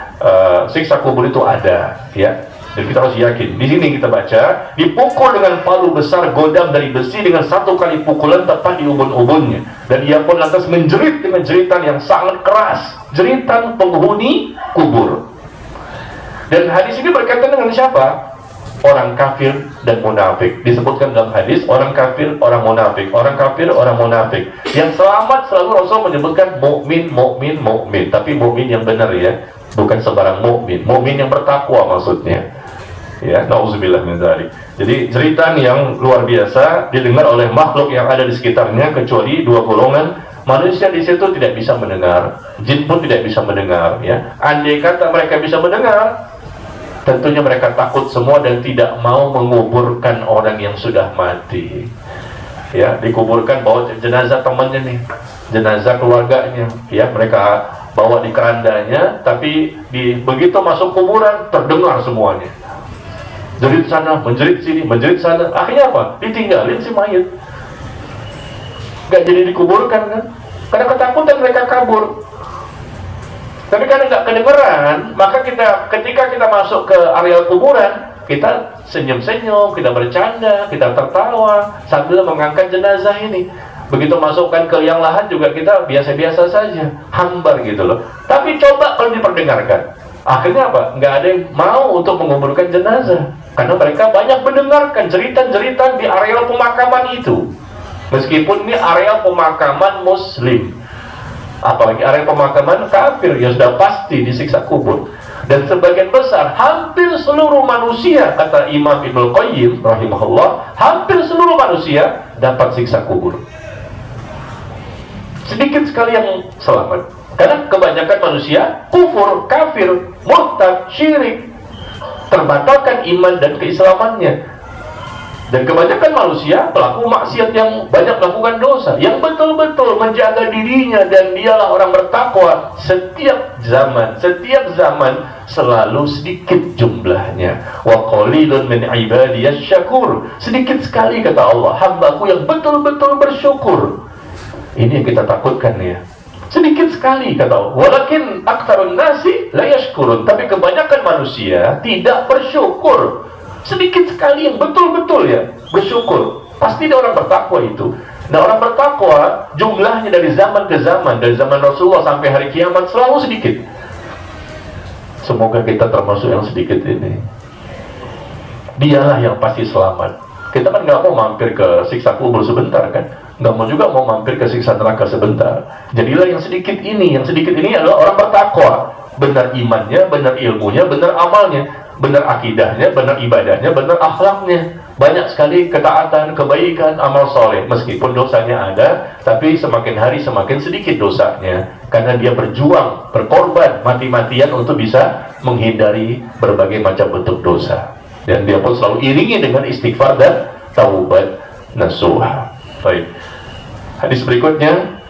siksa kubur itu ada, ya. Dan kita harus yakin. Di sini kita baca, dipukul dengan palu besar godam dari besi dengan satu kali pukulan tepat di ubun-ubunnya. Dan ia pun lantas menjerit dengan jeritan yang sangat keras, jeritan penghuni kubur. Dan hadis ini berkaitan dengan siapa? Orang kafir dan munafik. Disebutkan dalam hadis, orang kafir, orang munafik. Orang kafir, orang munafik. Yang selamat selalu Rasul menyebutkan mukmin, mukmin, mukmin. Tapi mukmin yang benar ya, bukan sembarang mukmin. Mukmin yang bertakwa maksudnya. Ya, nauzubillah min dzalik. Jadi jeritan yang luar biasa didengar oleh makhluk yang ada di sekitarnya, kecuali 2 golongan. Manusia di situ tidak bisa mendengar, jin pun tidak bisa mendengar. Ya, andai kata mereka bisa mendengar, tentunya mereka takut semua dan tidak mau menguburkan orang yang sudah mati. ya, dikuburkan bawa jenazah temannya nih, jenazah keluarganya, ya, mereka bawa di kerandanya, tapi begitu masuk kuburan terdengar semuanya, jerit sana, menjerit sini, menjerit sana. Akhirnya apa? Ditinggalin si mayat, gak jadi dikuburkan kan, karena ketakutan mereka kabur. Tapi karena nggak kedengeran, maka ketika kita masuk ke area kuburan, kita senyum-senyum, kita bercanda, kita tertawa sambil mengangkat jenazah ini. Begitu masukkan ke liang lahat juga kita biasa-biasa saja, hambar gitu loh. Tapi coba kalau diperdengarkan, akhirnya apa? Nggak ada yang mau untuk menguburkan jenazah, karena mereka banyak mendengarkan cerita-cerita di area pemakaman itu. Meskipun ini area pemakaman Muslim, apalagi area pemakaman kafir, ya sudah pasti disiksa kubur. Dan sebagian besar, hampir seluruh manusia, kata Imam Ibnu Qayyim rahimahullah, hampir seluruh manusia dapat siksa kubur. Sedikit sekali yang selamat, karena kebanyakan manusia kufur, kafir, murtad, syirik, terbatalkan iman dan keislamannya. Dan kebanyakan manusia pelaku maksiat yang banyak melakukan dosa, yang betul-betul menjaga dirinya, dan dialah orang bertakwa. Setiap zaman selalu sedikit jumlahnya. Wa qalilun min ibadiyas syakur. Sedikit sekali, kata Allah, hambaku yang betul-betul bersyukur. Ini yang kita takutkan ya. Sedikit sekali, kata Allah. Walakin aktsarun nasi la yashkurun. Tapi kebanyakan manusia tidak bersyukur. Sedikit sekali yang betul-betul ya bersyukur. Pasti ada orang bertakwa itu. Nah, orang bertakwa jumlahnya dari zaman ke zaman, dari zaman Rasulullah sampai hari kiamat selalu sedikit. Semoga kita termasuk yang sedikit ini. Dialah yang pasti selamat. Kita kan nggak mau mampir ke siksa kubur sebentar kan, nggak mau juga mau mampir ke siksa neraka sebentar. Jadilah yang sedikit ini adalah orang bertakwa, benar imannya, benar ilmunya, benar amalnya, benar akidahnya, benar ibadahnya, benar akhlaknya. Banyak sekali ketaatan, kebaikan, amal soleh. Meskipun dosanya ada, tapi semakin hari semakin sedikit dosanya, karena dia berjuang, berkorban, mati-matian untuk bisa menghindari berbagai macam bentuk dosa. Dan dia pun selalu iringi dengan istighfar dan taubat nasuh. Baik. Hadis berikutnya.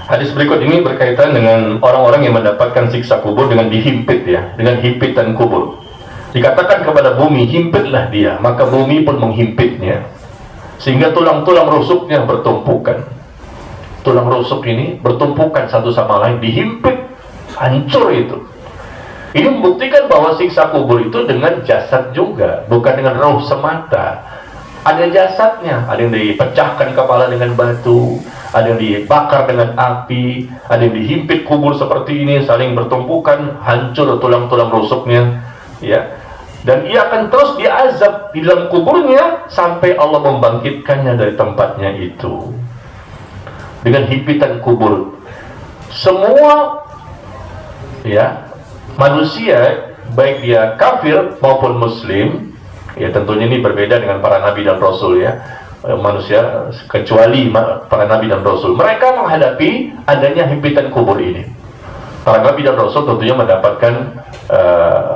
Hadis berikut ini berkaitan dengan orang-orang yang mendapatkan siksa kubur dengan dihimpit ya, dengan himpitan kubur. Dikatakan kepada bumi, himpitlah dia, maka bumi pun menghimpitnya, sehingga tulang-tulang rusuknya bertumpukan. Tulang rusuk ini bertumpukan satu sama lain, dihimpit, hancur itu. Ini membuktikan bahwa siksa kubur itu dengan jasad juga, bukan dengan roh semata. Ada jasadnya, ada yang dipecahkan kepala dengan batu, ada yang dibakar dengan api, ada yang dihimpit kubur seperti ini, saling bertumpukan, hancur tulang-tulang rusuknya, ya. Dan ia akan terus diazab di dalam kuburnya sampai Allah membangkitkannya dari tempatnya itu. Dengan himpitan kubur, semua, ya, manusia, baik dia kafir maupun muslim, ya tentunya ini berbeda dengan para nabi dan rasul ya, manusia kecuali para nabi dan rasul, mereka menghadapi adanya himpitan kubur ini. Para nabi dan rasul tentunya mendapatkan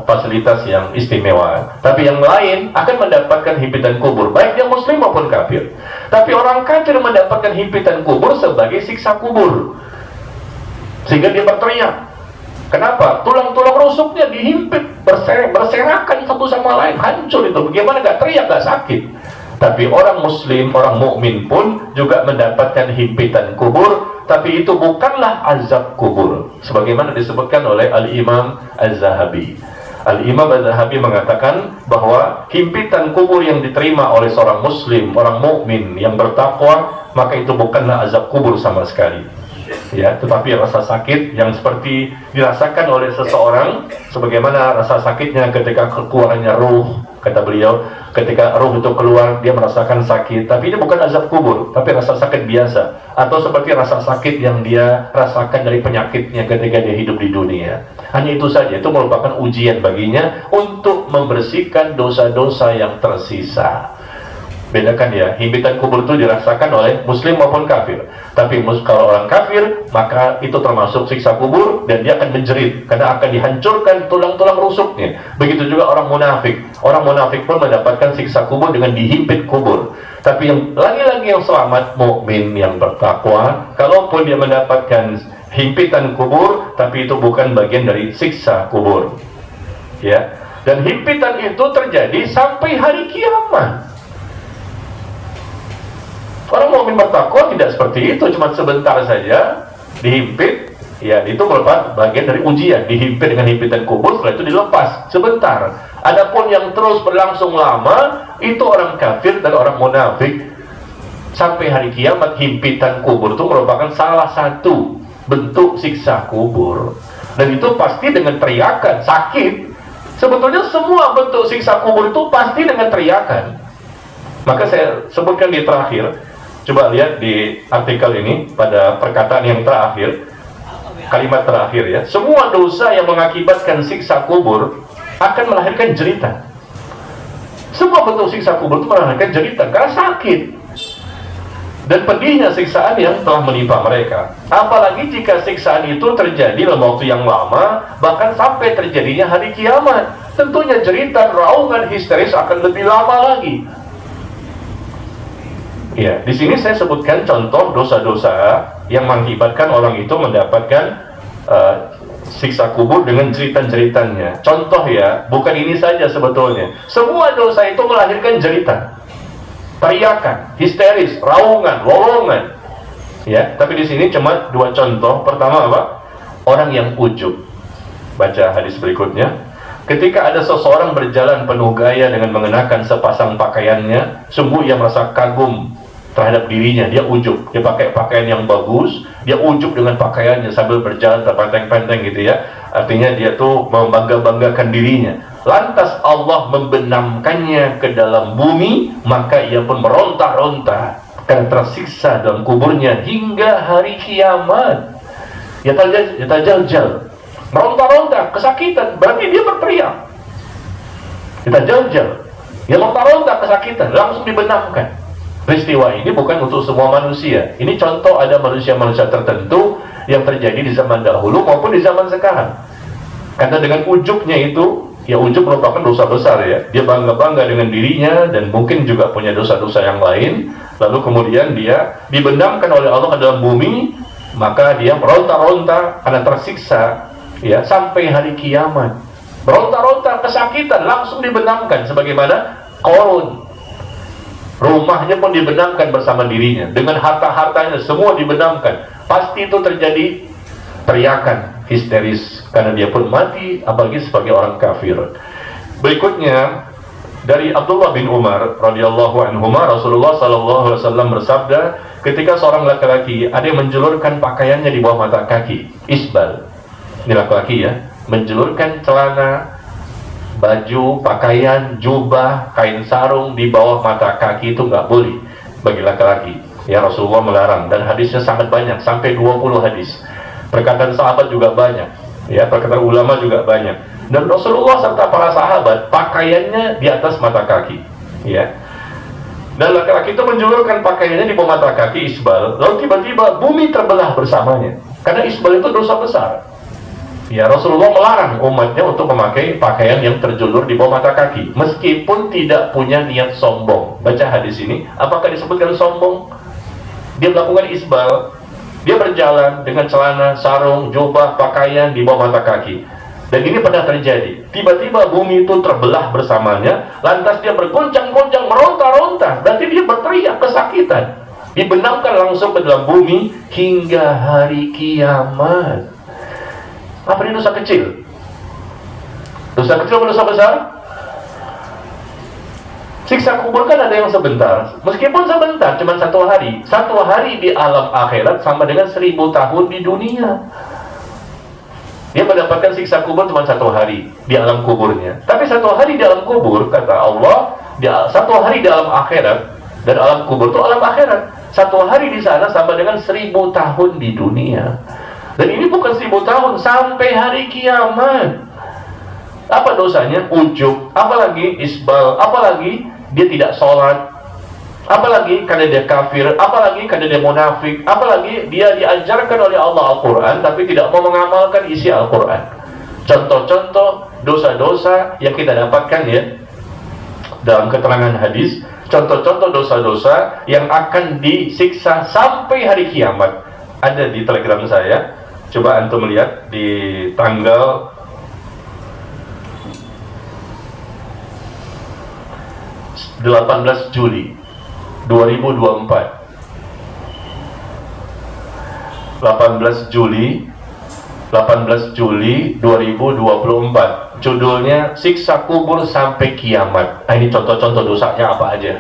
fasilitas yang istimewa, tapi yang lain akan mendapatkan himpitan kubur, baik dia muslim maupun kafir. Tapi orang kafir mendapatkan himpitan kubur sebagai siksa kubur, sehingga dia berteriak. Kenapa? Tulang-tulang rusuknya dihimpit, berserakan satu sama lain, hancur itu. Bagaimana gak teriak, gak sakit? Tapi orang muslim, orang mukmin pun juga mendapatkan himpitan kubur, tapi itu bukanlah azab kubur, sebagaimana disebutkan oleh Al-Imam Az-Zahabi. Al-Imam Az-Zahabi mengatakan bahwa himpitan kubur yang diterima oleh seorang muslim, orang mukmin yang bertakwa, maka itu bukanlah azab kubur sama sekali. Ya, tetapi rasa sakit yang seperti dirasakan oleh seseorang, sebagaimana rasa sakitnya ketika keluarnya ruh, kata beliau, ketika ruh itu keluar dia merasakan sakit, tapi ini bukan azab kubur, tapi rasa sakit biasa, atau seperti rasa sakit yang dia rasakan dari penyakitnya ketika dia hidup di dunia. Hanya itu saja, itu merupakan ujian baginya untuk membersihkan dosa-dosa yang tersisa. Bedakan ya, himpitan kubur itu dirasakan oleh muslim maupun kafir. Tapi kalau orang kafir, maka itu termasuk siksa kubur dan dia akan menjerit karena akan dihancurkan tulang-tulang rusuknya. Begitu juga orang munafik. Orang munafik pun mendapatkan siksa kubur dengan dihimpit kubur. Tapi yang lagi-lagi yang selamat, mukmin yang bertakwa, kalaupun dia mendapatkan himpitan kubur, tapi itu bukan bagian dari siksa kubur. Ya. Dan himpitan itu terjadi sampai hari kiamat. Orang mukmin bertakwa tidak seperti itu, cuma sebentar saja dihimpit, ya itu merupakan bagian dari ujian, dihimpit dengan himpitan kubur, setelah itu dilepas sebentar. Adapun yang terus berlangsung lama, itu orang kafir dan orang munafik sampai hari kiamat. Himpitan kubur itu merupakan salah satu bentuk siksa kubur, dan itu pasti dengan teriakan, sakit. Sebetulnya semua bentuk siksa kubur itu pasti dengan teriakan. Maka saya sebutkan di terakhir. Coba lihat di artikel ini pada perkataan yang terakhir, kalimat terakhir ya. Semua dosa yang mengakibatkan siksa kubur akan melahirkan jeritan. Semua bentuk siksa kubur itu melahirkan jeritan karena sakit dan pedihnya siksaan yang telah menimpa mereka. Apalagi jika siksaan itu terjadi dalam waktu yang lama, bahkan sampai terjadinya hari kiamat. Tentunya jeritan, raungan, histeris akan lebih lama lagi. Ya, di sini saya sebutkan contoh dosa-dosa yang mengakibatkan orang itu mendapatkan siksa kubur dengan jeritan-jeritannya. Contoh ya, bukan ini saja sebetulnya. Semua dosa itu melahirkan jeritan, teriakan, histeris, raungan, lolongan. Ya, tapi di sini cuma dua contoh. Pertama apa? Orang yang ujub. Baca hadis berikutnya. Ketika ada seseorang berjalan penuh gaya dengan mengenakan sepasang pakaiannya, sungguh ia merasa kagum terhadap dirinya. Dia ujub, dia pakai pakaian yang bagus, dia ujub dengan pakaiannya sambil berjalan terpenteng-penteng gitu ya. Artinya dia tuh membangga-banggakan dirinya. Lantas Allah membenamkannya ke dalam bumi, maka ia pun meronta-ronta dan tersiksa dalam kuburnya hingga hari kiamat. Yatajaljal, meronta-ronta, kesakitan, berarti dia berteriak. Yatajaljal, dia meronta-ronta, kesakitan, langsung dibenamkan. Peristiwa ini bukan untuk semua manusia. Ini contoh ada manusia-manusia tertentu yang terjadi di zaman dahulu maupun di zaman sekarang. Karena dengan ujubnya itu, ya ujub merupakan dosa besar ya. Dia bangga-bangga dengan dirinya dan mungkin juga punya dosa-dosa yang lain. Lalu kemudian dia dibenamkan oleh Allah ke dalam bumi, maka dia meronta-ronta karena tersiksa ya sampai hari kiamat. Meronta-ronta, kesakitan, langsung dibenamkan sebagaimana Qarun. Rumahnya pun dibenamkan bersama dirinya, dengan harta-hartanya semua dibenamkan. Pasti itu terjadi teriakan histeris karena dia pun mati, apalagi sebagai orang kafir. Berikutnya dari Abdullah bin Umar radhiyallahu anhuma, Rasulullah sallallahu alaihi wasallam bersabda, ketika seorang laki-laki ada yang menjulurkan pakaiannya di bawah mata kaki, isbal. Ini laki-laki ya, menjulurkan celana, baju, pakaian, jubah, kain sarung di bawah mata kaki itu nggak boleh bagi laki-laki. Ya, Rasulullah melarang dan hadisnya sangat banyak, sampai 20 hadis. Perkataan sahabat juga banyak, ya, perkataan ulama juga banyak. Dan Rasulullah serta para sahabat pakaiannya di atas mata kaki, ya. Dan laki-laki itu menjulurkan pakaiannya di bawah mata kaki, isbal. Lalu tiba-tiba bumi terbelah bersamanya. Karena isbal itu dosa besar. Ya, Rasulullah melarang umatnya untuk memakai pakaian yang terjulur di bawah mata kaki, meskipun tidak punya niat sombong. Baca hadis ini, apakah disebutkan sombong? Dia melakukan isbal, dia berjalan dengan celana, sarung, jubah, pakaian di bawah mata kaki. Dan ini pernah terjadi. Tiba-tiba bumi itu terbelah bersamanya, lantas dia bergoncang-goncang, meronta-ronta, berarti dia berteriak kesakitan. Dibenamkan langsung ke dalam bumi hingga hari kiamat. Apa ini dosa kecil? Dosa kecil atau dosa besar? Siksa kubur kan ada yang sebentar. Meskipun sebentar, cuma 1 hari. 1 hari di alam akhirat sama dengan 1000 tahun di dunia. Dia mendapatkan siksa kubur cuma 1 hari di alam kuburnya. Tapi 1 hari di alam kubur, kata Allah, 1 hari di alam akhirat, dan alam kubur itu alam akhirat. 1 hari di sana sama dengan 1000 tahun di dunia. Dan ini bukan 1000 tahun, sampai hari kiamat. Apa dosanya? Ujub, apalagi isbal, apalagi dia tidak sholat, Apalagi karena dia kafir, apalagi karena dia munafik, apalagi dia diajarkan oleh Allah Al-Quran tapi tidak mau mengamalkan isi Al-Quran. Contoh-contoh dosa-dosa yang kita dapatkan ya dalam keterangan hadis, contoh-contoh dosa-dosa yang akan disiksa sampai hari kiamat ada di Telegram saya. Coba antum melihat di tanggal 18 Juli 2024. 18 Juli 2024. Judulnya Siksa Kubur Sampai Kiamat. Nah, ini contoh-contoh dosanya apa aja.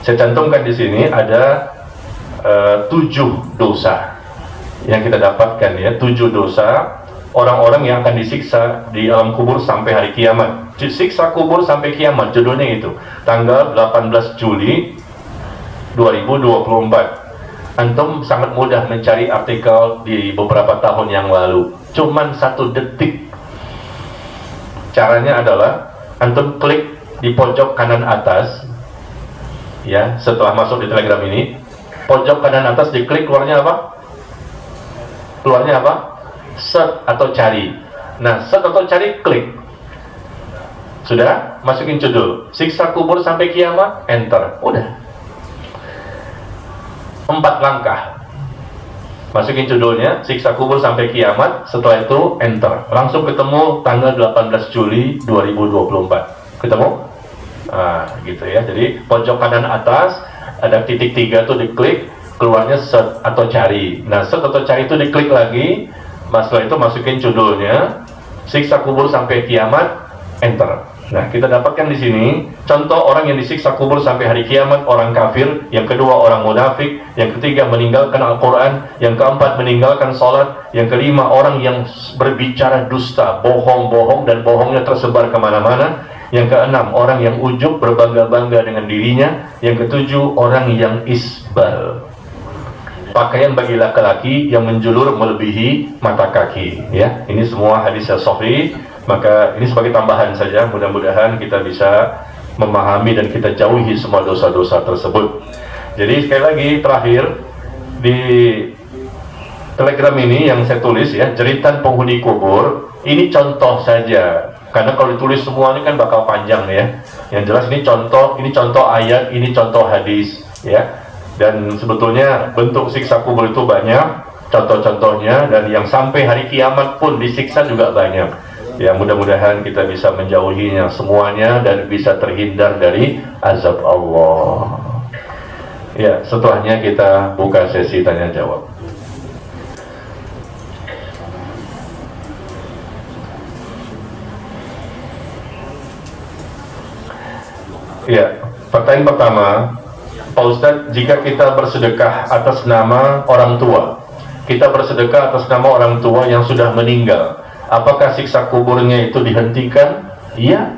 Saya cantumkan di sini ada 7 dosa yang kita dapatkan ya, 7 dosa orang-orang yang akan disiksa di alam kubur sampai hari kiamat. Siksa kubur sampai kiamat judulnya itu. Tanggal 18 Juli 2024. Antum sangat mudah mencari artikel di beberapa tahun yang lalu. Cuman 1 detik. Caranya adalah antum klik di pojok kanan atas. Ya, setelah masuk di Telegram ini, pojok kanan atas diklik, keluarnya apa? Keluarnya apa? Search atau cari. Nah, search atau cari, klik. Sudah? Masukin judul Siksa Kubur Sampai Kiamat, enter. Udah. 4 langkah. Masukin judulnya Siksa Kubur Sampai Kiamat, setelah itu enter. Langsung ketemu tanggal 18 Juli 2024. Ketemu? Nah, gitu ya. Jadi pojok kanan atas ada titik 3 tuh diklik, keluarnya search atau cari. Nah, search atau cari itu diklik lagi. Setelah itu masukin judulnya Siksa Kubur Sampai Kiamat, enter. Nah, kita dapatkan di sini contoh orang yang disiksa kubur sampai hari kiamat, orang kafir, yang kedua orang munafik, yang ketiga meninggalkan Al-Quran, yang keempat meninggalkan sholat, yang kelima orang yang berbicara dusta, bohong-bohong dan bohongnya tersebar kemana-mana, yang keenam orang yang ujub, berbangga-bangga dengan dirinya, yang ketujuh orang yang isbal, pakaian bagi laki-laki yang menjulur melebihi mata kaki. Ya, ini semua hadis yang sahih. Maka ini sebagai tambahan saja, mudah-mudahan kita bisa memahami dan kita jauhi semua dosa-dosa tersebut. Jadi sekali lagi terakhir di Telegram ini yang saya tulis ya, jeritan penghuni kubur, ini contoh saja. Karena kalau ditulis semua ini kan bakal panjang ya. Yang jelas ini contoh ayat, ini contoh hadis ya. Dan sebetulnya bentuk siksa kubur itu banyak, contoh-contohnya, dan yang sampai hari kiamat pun disiksa juga banyak. Ya, mudah-mudahan kita bisa menjauhinya semuanya dan bisa terhindar dari azab Allah. Ya, setelahnya kita buka sesi tanya jawab. Ya, pertanyaan pertama, Pak Ustadz, jika kita bersedekah atas nama orang tua, kita bersedekah atas nama orang tua yang sudah meninggal, apakah siksa kuburnya itu dihentikan? Iya.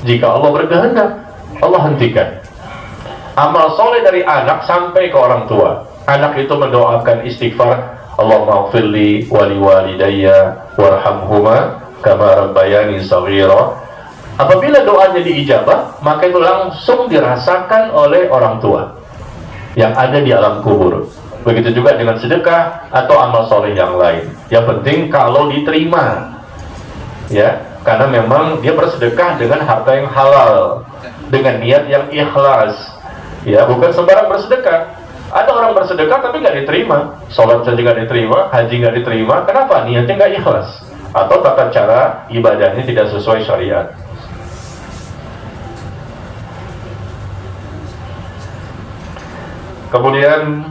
Jika Allah berkehendak, Allah hentikan. Amal soleh dari anak sampai ke orang tua. Anak itu mendoakan istighfar, Allahumma ighfirli wali walidayya warhamhuma kama rabbayani shaghira. Apabila doanya diijabah, maka itu langsung dirasakan oleh orang tua yang ada di alam kubur. Begitu juga dengan sedekah atau amal soleh yang lain. Yang penting kalau diterima, ya, karena memang dia bersedekah dengan harta yang halal, dengan niat yang ikhlas, ya, bukan sembarang bersedekah. Ada orang bersedekah tapi nggak diterima, sholat saja nggak diterima, haji nggak diterima. Kenapa? Niatnya nggak ikhlas, atau tata cara ibadahnya tidak sesuai syariat. Kemudian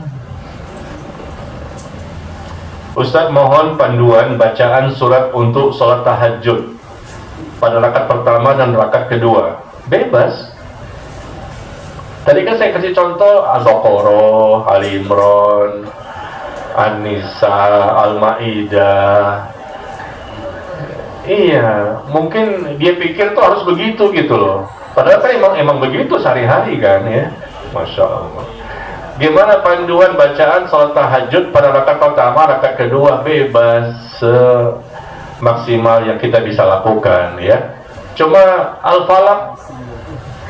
Ustadz mohon panduan bacaan surat untuk sholat tahajud pada rakaat pertama dan rakaat kedua. Bebas. Tadi kan saya kasih contoh Al-Baqarah, Al-Imran, An-Nisa, Al-Ma'idah. Iya, mungkin dia pikir tuh harus begitu gitu loh. Padahal kan emang begitu sehari-hari kan ya. Masya Allah. Gimana panduan bacaan sholat tahajud pada rakaat pertama, rakaat kedua? Bebas, semaksimal yang kita bisa lakukan ya. Cuma Al-Falaq,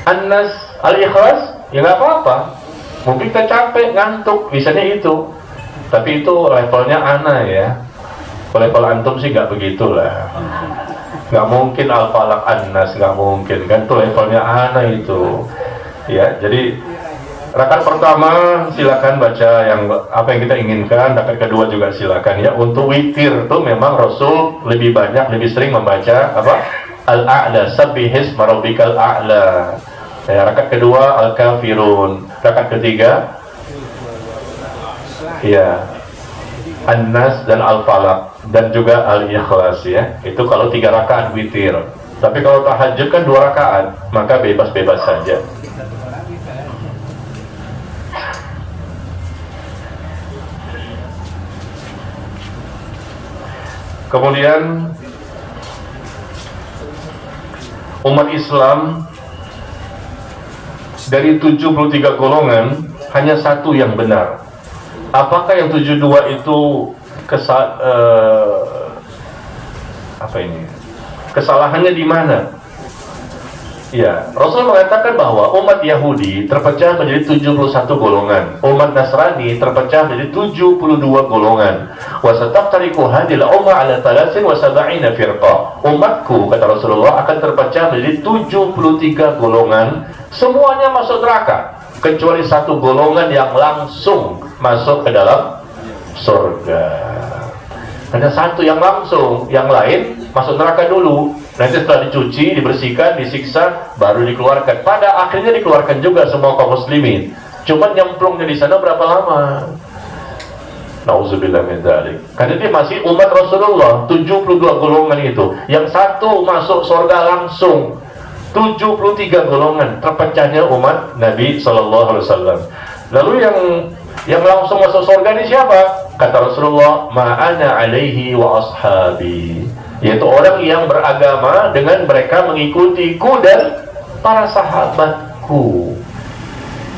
An-Nas, Al-Ikhlas ya nggak apa-apa. Mungkin kita capek, ngantuk, misalnya itu. Tapi itu levelnya ana ya. Kalau level antum sih nggak begitulah. Nggak mungkin al-falaq an-nas, nggak mungkin kan, itu levelnya ana itu. Ya, jadi rakaat pertama silakan baca yang apa yang kita inginkan, rakaat kedua juga silakan ya. Untuk witir tuh memang Rasul lebih banyak, lebih sering membaca apa? Al-A'la, sabbihisma rabbikal a'la. Ya, rakaat kedua Al-Kafirun, rakaat ketiga ya An-Nas dan Al-Falaq dan juga Al-Ikhlas ya. Itu kalau 3 rakaat witir. Tapi kalau tahajud kan 2 rakaat, maka bebas-bebas saja. Kemudian umat Islam dari 73 golongan hanya satu yang benar. Apakah yang 72 itu kesalahannya di mana? Ya, Rasul mengatakan bahwa umat Yahudi terpecah menjadi 71 golongan, umat Nasrani terpecah menjadi 72 golongan. Wa sataftariqu hadhil umma ala 73 firqah. Umatku, kata Rasulullah, akan terpecah menjadi 73 golongan, semuanya masuk neraka kecuali satu golongan yang langsung masuk ke dalam surga. Hanya satu yang langsung, yang lain masuk neraka dulu. Nanti setelah dicuci, dibersihkan, disiksa, baru dikeluarkan. Pada akhirnya dikeluarkan juga semua kaum muslimin. Cuman nyemplungnya di sana berapa lama? Nauzubillah min dzalik. Karena dia masih umat Rasulullah, 72 golongan itu. Yang satu masuk surga langsung. 73 golongan terpecahnya umat Nabi sallallahu alaihi wasallam. Lalu yang langsung masuk surga ini siapa? Kata Rasulullah, ma'ana alaihi wa ashabi, yaitu orang yang beragama dengan mereka mengikutiku dan para sahabatku.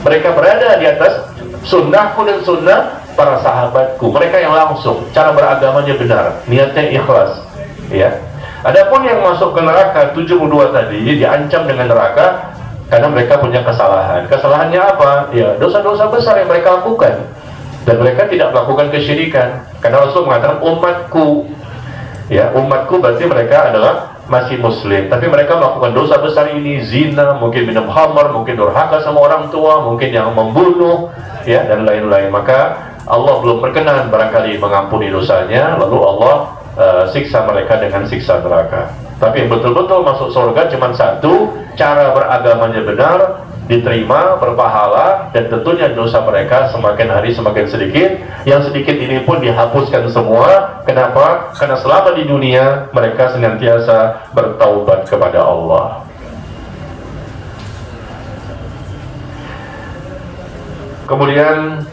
Mereka berada di atas sunnahku dan sunnah para sahabatku. Mereka yang langsung, cara beragamanya benar, niatnya ikhlas. Ya. Adapun yang masuk ke neraka 72 tadi diancam dengan neraka karena mereka punya kesalahan. Kesalahannya apa? Ya, dosa-dosa besar yang mereka lakukan. Dan mereka tidak melakukan kesyirikan. Karena Rasul mengatakan umatku. Ya, umatku berarti mereka adalah masih muslim, tapi mereka melakukan dosa besar ini, zina, mungkin minum khamar, mungkin durhaka sama orang tua, mungkin yang membunuh, ya, dan lain-lain. Maka Allah belum berkenan barangkali mengampuni dosanya, lalu Allah siksa mereka dengan siksa neraka. Tapi yang betul-betul masuk surga cuma satu, cara beragamanya benar, diterima, berpahala, dan tentunya dosa mereka semakin hari semakin sedikit. Yang sedikit ini pun dihapuskan semua. Kenapa? Karena selama di dunia mereka senantiasa bertaubat kepada Allah. Kemudian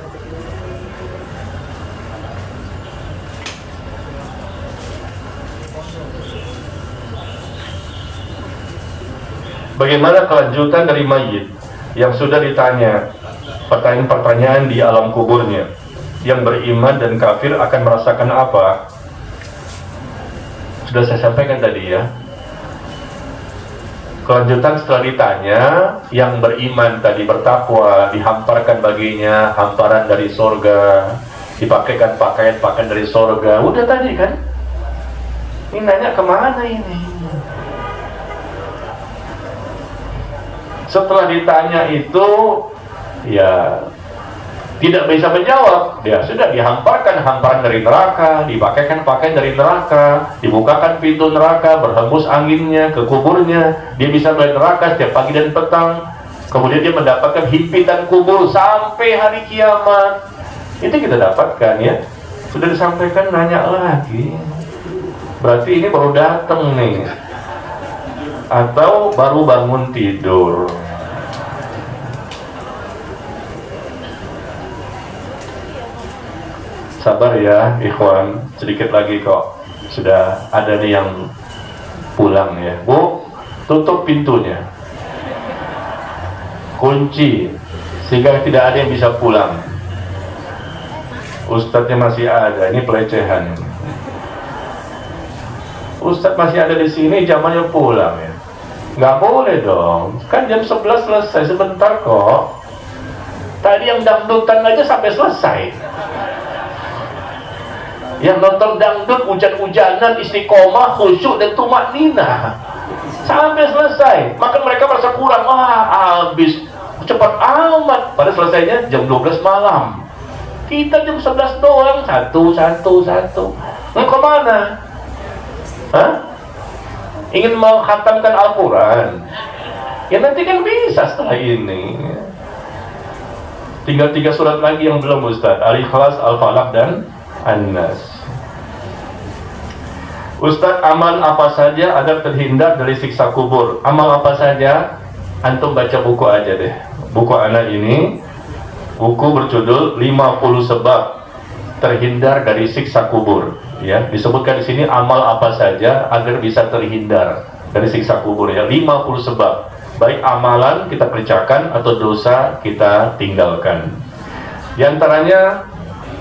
bagaimana kelanjutan dari mayit yang sudah ditanya pertanyaan-pertanyaan di alam kuburnya? Yang beriman dan kafir akan merasakan apa? Sudah saya sampaikan tadi ya. Kelanjutan setelah ditanya, yang beriman tadi bertakwa, dihamparkan baginya hamparan dari surga, dipakaikan pakaian dari surga. Udah tadi kan? Ini nanya kemana ini? Setelah ditanya itu, ya tidak bisa menjawab. Ya sudah, dihamparkan hamparan dari neraka, dipakaikan pakaian dari neraka, dibukakan pintu neraka, berhembus anginnya ke kuburnya. Dia bisa melihat neraka setiap pagi dan petang. Kemudian dia mendapatkan himpitan kubur sampai hari kiamat. Itu kita dapatkan ya. Sudah disampaikan, nanya lagi. Berarti ini baru datang nih, atau baru bangun tidur. Sabar ya ikhwan, sedikit lagi kok. Sudah ada nih yang pulang ya. Bu, tutup pintunya, kunci, sehingga tidak ada yang bisa pulang. Ustadznya masih ada, ini pelecehan. Ustadz masih ada di sini, zamannya pulang ya. Nggak boleh dong, kan jam 11 selesai, sebentar kok. Tadi yang dangdutan aja sampai selesai. Yang nonton dangdut hujan-hujanan, istiqomah, khusyuk dan tumakninah sampai selesai. Maka mereka merasa kurang. Wah, habis cepat amat. Pada selesainya jam 12 malam. Kita jam 11 doang. Satu. Mau kemana? Hah? Ingin menghatamkan Al-Quran? Ya nanti kan bisa setelah ini. Tinggal 3 surat lagi yang belum, Ustaz. Al-Ikhlas, Al-Falaq dan An-Nas. Ustaz, amal apa saja agar terhindar dari siksa kubur? Amal apa saja? Antum baca buku aja deh. Buku anak ini, buku berjudul 50 sebab terhindar dari siksa kubur. Ya, disebutkan di sini amal apa saja agar bisa terhindar dari siksa kubur. Ya, 50 sebab. Baik amalan kita kerjakan atau dosa kita tinggalkan. Di antaranya,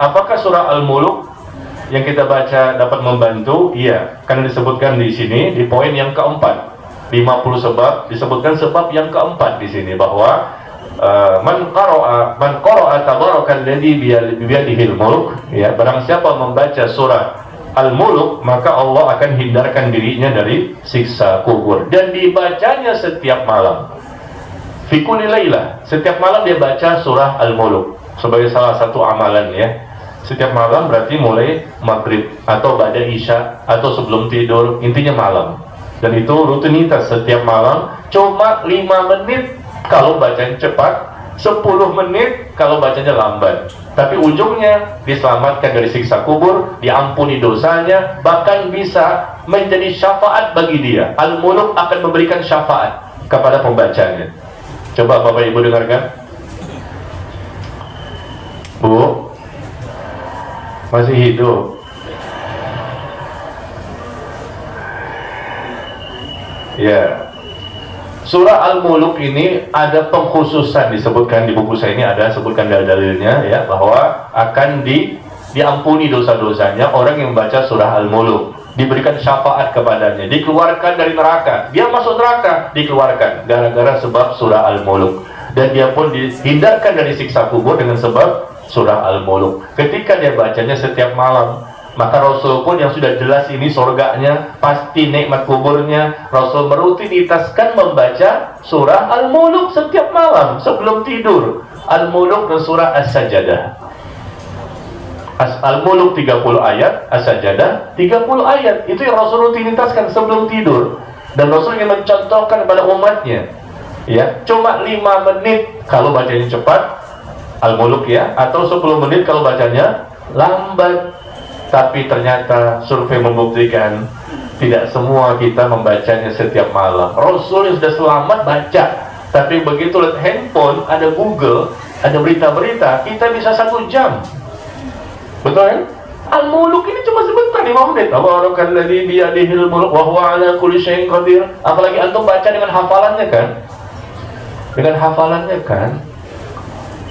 apakah surah Al-Muluk yang kita baca dapat membantu? Iya, karena disebutkan di sini di poin yang keempat. 50 sebab, disebutkan sebab yang keempat di sini bahwa man qara'a tabarakalladzi biyadihil mulk, ya, barang siapa membaca surah Al-Muluk, maka Allah akan hindarkan dirinya dari siksa kubur, dan dibacanya setiap malam. Fi kulli lailah, setiap malam dia baca surah Al-Muluk sebagai salah satu amalan, ya. Setiap malam berarti mulai maghrib atau ba'da isya atau sebelum tidur, intinya malam. Dan itu rutinitas setiap malam, cuma 5 menit kalau bacanya cepat, 10 menit kalau bacanya lambat. Tapi ujungnya diselamatkan dari siksa kubur, diampuni dosanya, bahkan bisa menjadi syafaat bagi dia. Al-Muluk akan memberikan syafaat kepada pembacanya. Coba Bapak Ibu dengarkan. Bu, masih hidup? Ya. Surah Al-Muluk ini ada pengkhususan, disebutkan di buku saya ini, ada sebutkan dalil-dalilnya, ya, bahwa akan diampuni dosa-dosanya orang yang membaca surah Al-Muluk, diberikan syafaat kepadanya, dikeluarkan dari neraka. Dia masuk neraka, dikeluarkan gara-gara sebab surah Al-Muluk, dan dia pun dihindarkan dari siksa kubur dengan sebab surah Al-Muluk. Ketika dia bacanya setiap malam, maka Rasul pun yang sudah jelas ini surganya, pasti nikmat kuburnya, Rasul merutinitaskan membaca surah Al-Muluk setiap malam sebelum tidur. Al-Muluk dan surah As-Sajadah. Al-Muluk 30 ayat, As-Sajadah 30 ayat. Itu yang Rasul rutinitaskan sebelum tidur. Dan Rasul ingin mencontohkan kepada umatnya, ya, cuma 5 menit kalau bacanya cepat, Al-Muluk, ya, atau 10 menit kalau bacanya lambat. Tapi ternyata survei membuktikan tidak semua kita membacanya setiap malam. Rasul yang sudah selamat baca, tapi begitu lihat handphone, ada Google, ada berita-berita, kita bisa 1 jam. Betul kan? Al-Muluk ini cuma sebentar, 5 menit. Tabarakalladzi biyadihil mulk wa huwa ala kulli syai'in qadir. Apalagi antum baca dengan hafalannya kan? Dengan hafalannya kan?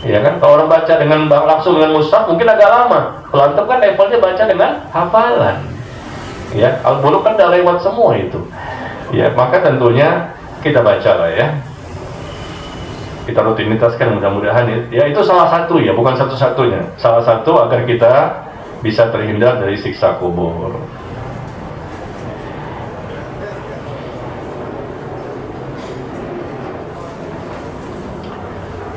Ya kan, kalau orang baca dengan langsung dengan mushaf mungkin agak lama. Kalau antum kan levelnya baca dengan hafalan. Ya, Al-Muluk kan udah lewat semua itu. Ya, maka tentunya kita baca lah, ya. Kita rutinitaskan mudah-mudahan, ya, itu salah satu, ya, bukan satu-satunya. Salah satu agar kita bisa terhindar dari siksa kubur.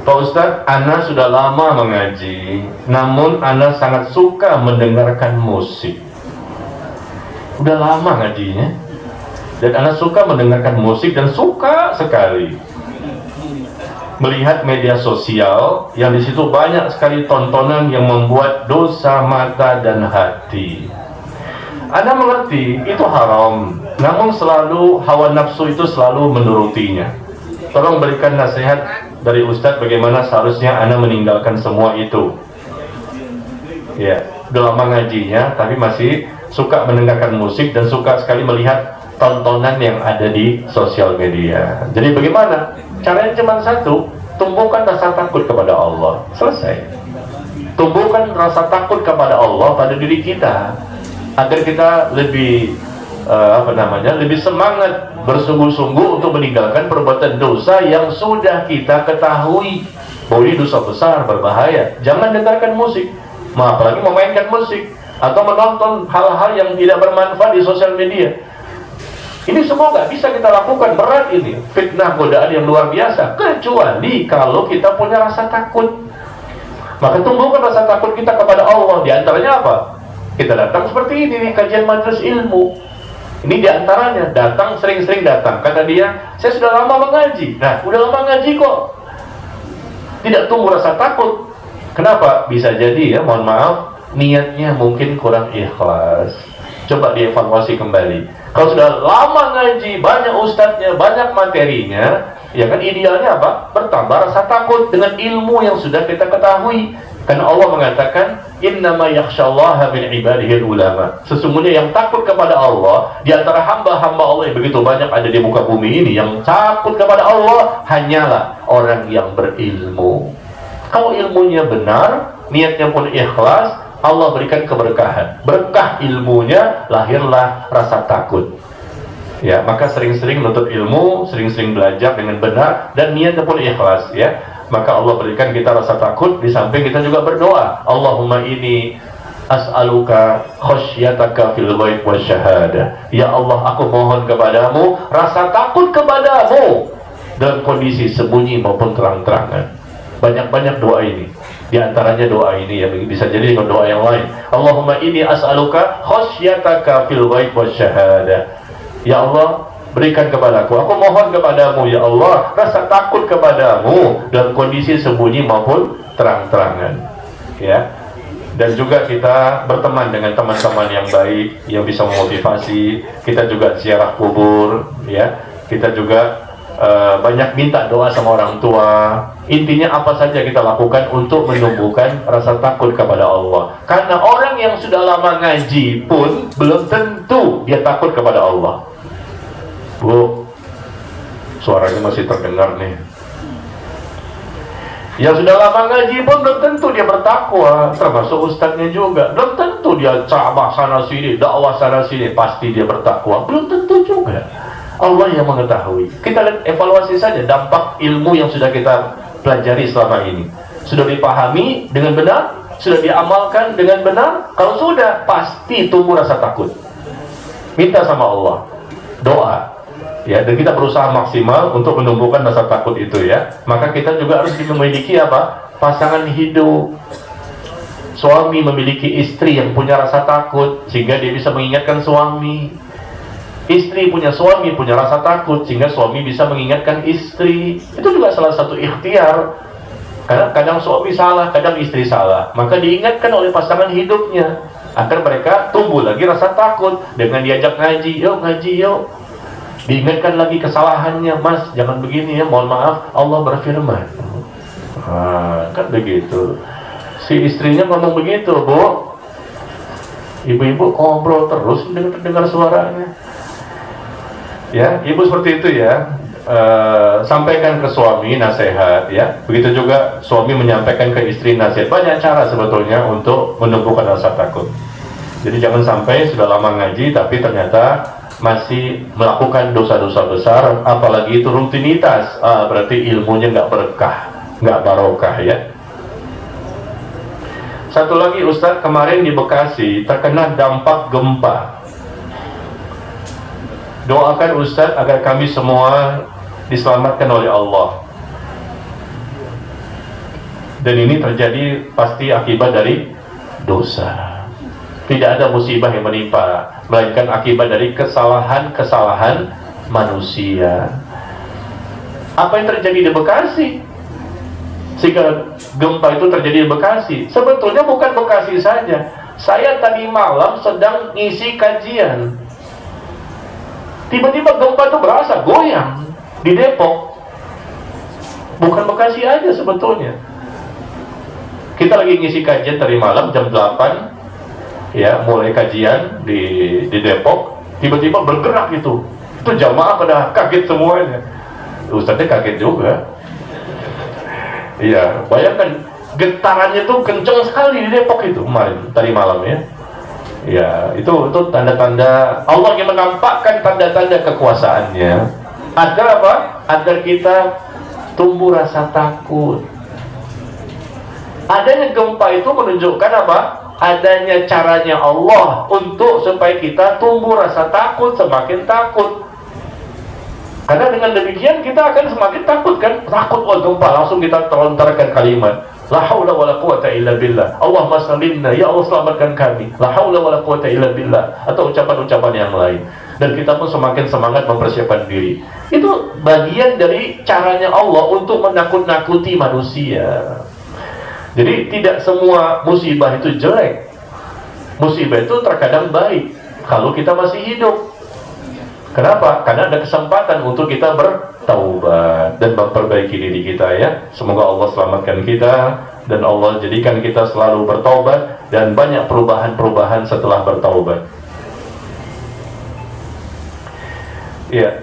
Pak Ustadz, Ana sudah lama mengaji, namun Ana sangat suka mendengarkan musik. Udah lama ngajinya, dan Ana suka mendengarkan musik dan suka sekali melihat media sosial yang di situ banyak sekali tontonan yang membuat dosa mata dan hati. Ana mengerti itu haram, namun selalu hawa nafsu itu selalu menurutinya. Tolong berikan nasihat dari Ustadz bagaimana seharusnya Ana meninggalkan semua itu. Ya, udah lama ngajinya tapi masih suka mendengarkan musik dan suka sekali melihat tontonan yang ada di sosial media. Jadi bagaimana? Caranya cuma satu, tumbuhkan rasa takut kepada Allah. Selesai. Tumbuhkan rasa takut kepada Allah pada diri kita agar kita lebih lebih semangat bersungguh-sungguh untuk meninggalkan perbuatan dosa yang sudah kita ketahui bahwa ini dosa besar, berbahaya. Jangan dengarkan musik, apalagi memainkan musik atau menonton hal-hal yang tidak bermanfaat di sosial media. Ini semua nggak bisa kita lakukan, berat ini, fitnah godaan yang luar biasa, kecuali kalau kita punya rasa takut. Maka tumbuhkan rasa takut kita kepada Allah. Di antaranya apa? Kita datang seperti ini nih, kajian majelis ilmu. Ini di antaranya, datang, sering-sering datang. Kata dia, saya sudah lama mengaji. Nah, udah lama ngaji kok tidak tumbuh rasa takut. Kenapa? Bisa jadi ya, mohon maaf, niatnya mungkin kurang ikhlas. Coba dievaluasi kembali. Kalau sudah lama ngaji, banyak ustadznya, banyak materinya, ya kan idealnya apa? Bertambah rasa takut dengan ilmu yang sudah kita ketahui. Karena Allah mengatakan, innama yakhshallaha min ibadihil ulama. Sesungguhnya yang takut kepada Allah, di antara hamba-hamba Allah yang begitu banyak ada di muka bumi ini, yang takut kepada Allah hanyalah orang yang berilmu. Kalau ilmunya benar, niatnya pun ikhlas, Allah berikan keberkahan. Berkah ilmunya, lahirlah rasa takut. Ya, maka sering-sering menuntut ilmu, sering-sering belajar dengan benar, dan niatnya pun ikhlas, ya. Maka Allah berikan kita rasa takut, di samping kita juga berdoa. Allahumma inni as'aluka khasyataka fil ghaib wasyahadah. Ya Allah, aku mohon kepadamu rasa takut kepadamu dalam kondisi sembunyi maupun terang-terangan. Banyak-banyak doa ini. Di antaranya doa ini ya, bisa jadi dengan doa yang lain. Allahumma inni as'aluka khasyataka fil ghaib wasyahadah. Ya Allah, berikan kepadaku, aku mohon kepadamu ya Allah, rasa takut kepadamu dalam kondisi sembunyi maupun terang-terangan, ya. Dan juga kita berteman dengan teman-teman yang baik, yang bisa memotivasi. Kita juga ziarah kubur, ya. Kita juga banyak minta doa sama orang tua. Intinya apa saja kita lakukan untuk menumbuhkan rasa takut kepada Allah. Karena orang yang sudah lama ngaji pun belum tentu dia takut kepada Allah. Bu, suaranya masih terdengar nih. Yang sudah lama ngaji pun belum tentu dia bertakwa, termasuk ustadznya juga. Belum tentu dia ceramah sana sini, dakwah sana sini, pasti dia bertakwa. Belum tentu juga. Allah yang mengetahui. Kita lihat, evaluasi saja dampak ilmu yang sudah kita pelajari selama ini. Sudah dipahami dengan benar, sudah diamalkan dengan benar. Kalau sudah, pasti tumbuh rasa takut. Minta sama Allah, doa. Ya, dan kita berusaha maksimal untuk menumbuhkan rasa takut itu ya. Maka kita juga harus memiliki apa? Pasangan hidup. Suami memiliki istri yang punya rasa takut sehingga dia bisa mengingatkan suami. Istri punya suami punya rasa takut sehingga suami bisa mengingatkan istri. Itu juga salah satu ikhtiar. Karena kadang suami salah, kadang istri salah. Maka diingatkan oleh pasangan hidupnya agar mereka tumbuh lagi rasa takut dengan diajak ngaji, yuk ngaji yuk. Diingatkan lagi kesalahannya, mas jangan begini ya, mohon maaf, Allah berfirman. Kan begitu. Si istrinya ngomong begitu, bu. Ibu-ibu ngobrol terus dengar suaranya. Ya, ibu seperti itu ya. Sampaikan ke suami nasihat ya. Begitu juga suami menyampaikan ke istri nasihat. Banyak cara sebetulnya untuk menumbuhkan rasa takut. Jadi jangan sampai sudah lama ngaji tapi ternyata masih melakukan dosa-dosa besar, apalagi itu rutinitas, berarti ilmunya nggak berkah, nggak barokah ya. Satu lagi Ustadz, kemarin di Bekasi terkena dampak gempa. Doakan Ustadz agar kami semua diselamatkan oleh Allah. Dan ini terjadi pasti akibat dari dosa. Tidak ada musibah yang menimpa, melainkan akibat dari kesalahan-kesalahan manusia. Apa yang terjadi di Bekasi? Sehingga gempa itu terjadi di Bekasi. Sebetulnya bukan Bekasi saja. Saya tadi malam sedang ngisi kajian. Tiba-tiba gempa itu berasa goyang di Depok. Bukan Bekasi aja sebetulnya. Kita lagi ngisi kajian tadi malam jam 8. Ya, mulai kajian di Depok, tiba-tiba bergerak itu jamaah pada kaget semuanya. Ustadznya kaget juga. Iya, bayangkan getarannya tuh kenceng sekali di Depok itu kemarin, tadi malam ya. Ya, itu tanda-tanda Allah yang menampakkan tanda-tanda kekuasaannya. Agar apa? Agar kita tumbuh rasa takut. Adanya gempa itu menunjukkan apa? Adanya caranya Allah untuk supaya kita tumbuh rasa takut, semakin takut. Karena dengan demikian kita akan semakin takut kan? Takut gempa, langsung kita terlontarkan kalimat la haula wala quwata illa billah. Allahumma salimna, ya Allah selamatkan kami. La haula wala quwata illa billah, atau ucapan-ucapan yang lain. Dan kita pun semakin semangat mempersiapkan diri. Itu bagian dari caranya Allah untuk menakut-nakuti manusia. Jadi tidak semua musibah itu jelek. Musibah itu terkadang baik kalau kita masih hidup. Kenapa? Karena ada kesempatan untuk kita bertaubat dan memperbaiki diri kita ya. Semoga Allah selamatkan kita dan Allah jadikan kita selalu bertaubat dan banyak perubahan-perubahan setelah bertaubat. Ya.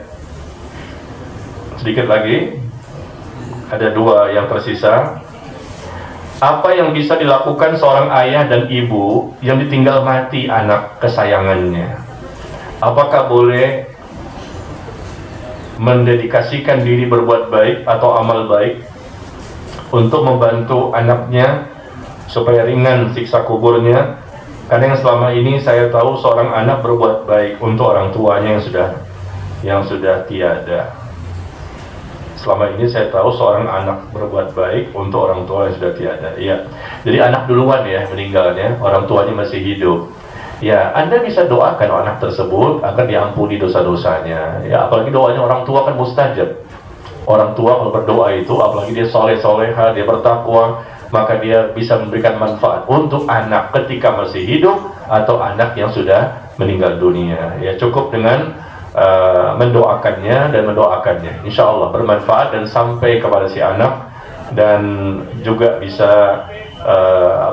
Sedikit lagi. Ada dua yang tersisa. Apa yang bisa dilakukan seorang ayah dan ibu yang ditinggal mati anak kesayangannya? Apakah boleh mendedikasikan diri berbuat baik atau amal baik untuk membantu anaknya supaya ringan siksa kuburnya? Karena yang selama ini saya tahu seorang anak berbuat baik untuk orang tuanya yang sudah tiada. Selama ini saya tahu seorang anak berbuat baik untuk orang tua yang sudah tiada. Ya, jadi anak duluan ya meninggalnya, orang tuanya masih hidup. Ya, Anda bisa doakan anak tersebut agar diampuni dosa-dosanya. Ya, apalagi doanya orang tua kan mustajab. Orang tua kalau berdoa itu, apalagi dia soleh-soleha, dia bertakwa, maka dia bisa memberikan manfaat untuk anak ketika masih hidup atau anak yang sudah meninggal dunia. Ya, cukup dengan mendoakannya dan mendoakannya, insya Allah bermanfaat dan sampai kepada si anak. Dan juga bisa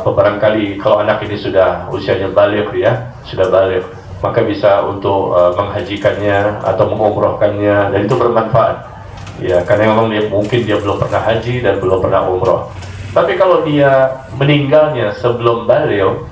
barangkali kalau anak ini sudah usianya baligh ya, sudah baligh, maka bisa untuk menghajikannya atau mengumrohkannya, dan itu bermanfaat ya, karena memang mungkin dia belum pernah haji dan belum pernah umroh. Tapi kalau dia meninggalnya sebelum baligh,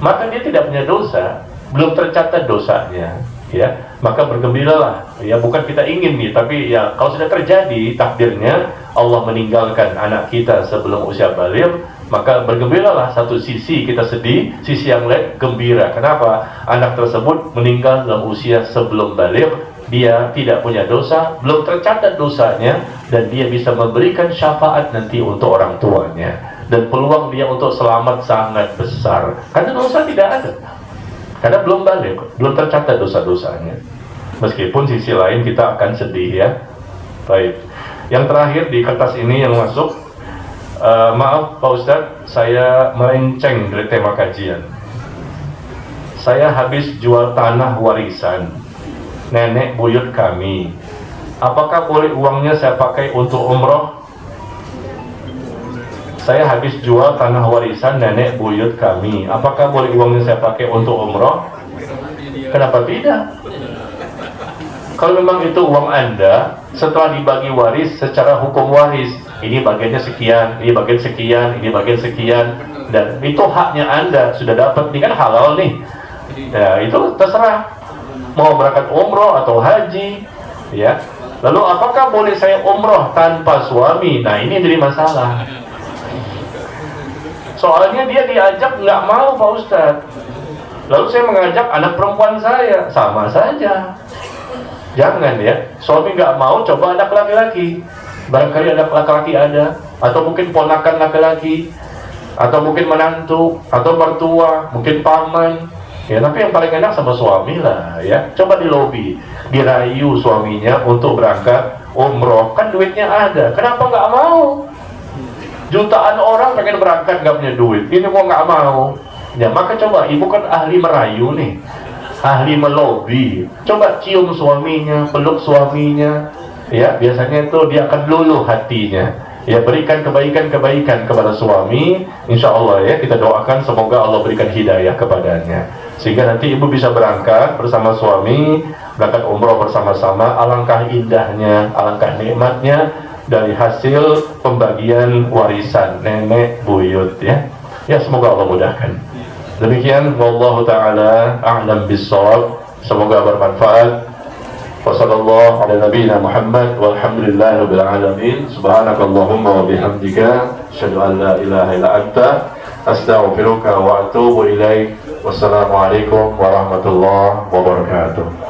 maka dia tidak punya dosa, belum tercatat dosanya ya, maka bergembiralah ya. Bukan kita ingin nih, tapi ya kalau sudah terjadi takdirnya Allah meninggalkan anak kita sebelum usia baligh, maka bergembiralah. Satu sisi kita sedih, sisi yang lain gembira. Kenapa? Anak tersebut meninggal dalam usia sebelum baligh, dia tidak punya dosa, belum tercatat dosanya, dan dia bisa memberikan syafaat nanti untuk orang tuanya, dan peluang dia untuk selamat sangat besar karena dosa tidak ada. Karena belum balik, belum tercatat dosa-dosanya. Meskipun sisi lain kita akan sedih ya. Baik. Yang terakhir di kertas ini yang masuk, maaf Pak Ustadz, saya melenceng dari tema kajian. Saya habis jual tanah warisan nenek buyut kami. Apakah boleh uangnya saya pakai untuk umroh? Saya habis jual tanah warisan nenek buyut kami. Apakah boleh uangnya saya pakai untuk umroh? Kenapa tidak? Kalau memang itu uang Anda, setelah dibagi waris secara hukum waris, ini bagiannya sekian, ini bagian sekian, ini bagian sekian, dan itu haknya Anda, sudah dapat, ini kan halal nih. Ya, itu terserah mau berangkat umroh atau haji, ya. Lalu apakah boleh saya umroh tanpa suami? Nah, ini jadi masalah. Soalnya dia diajak nggak mau Pak Ustadz. Lalu saya mengajak anak perempuan saya, sama saja. Jangan ya, suami nggak mau, coba anak laki-laki. Barangkali anak laki-laki ada, atau mungkin ponakan laki-laki, atau mungkin menantu, atau mertua, mungkin paman. Ya, tapi yang paling enak sama suami lah ya. Coba di lobi, dirayu suaminya untuk berangkat umroh, kan duitnya ada. Kenapa nggak mau? Jutaan orang pengen berangkat nggak punya duit, ini kok nggak mau. Ya maka coba, ibu kan ahli merayu nih, ahli melobi. Coba cium suaminya, peluk suaminya, ya biasanya itu dia akan luluh hatinya. Ya, berikan kebaikan-kebaikan kepada suami, insya Allah ya, kita doakan semoga Allah berikan hidayah kepadanya, sehingga nanti ibu bisa berangkat bersama suami, berangkat umroh bersama-sama. Alangkah indahnya, alangkah nikmatnya dari hasil pembagian warisan nenek buyut ya. Ya, semoga Allah mudahkan. Demikian, wallahu taala a'lam bissawab. Semoga bermanfaat. Wassallallahu ala nabiyyina Muhammad walhamdulillahi rabbil alamin. Subhanakallahumma wa bihamdika asyhadu an la ilaha illa anta astaghfiruka wa atubu ilaik. Wassalamualaikum warahmatullahi wabarakatuh.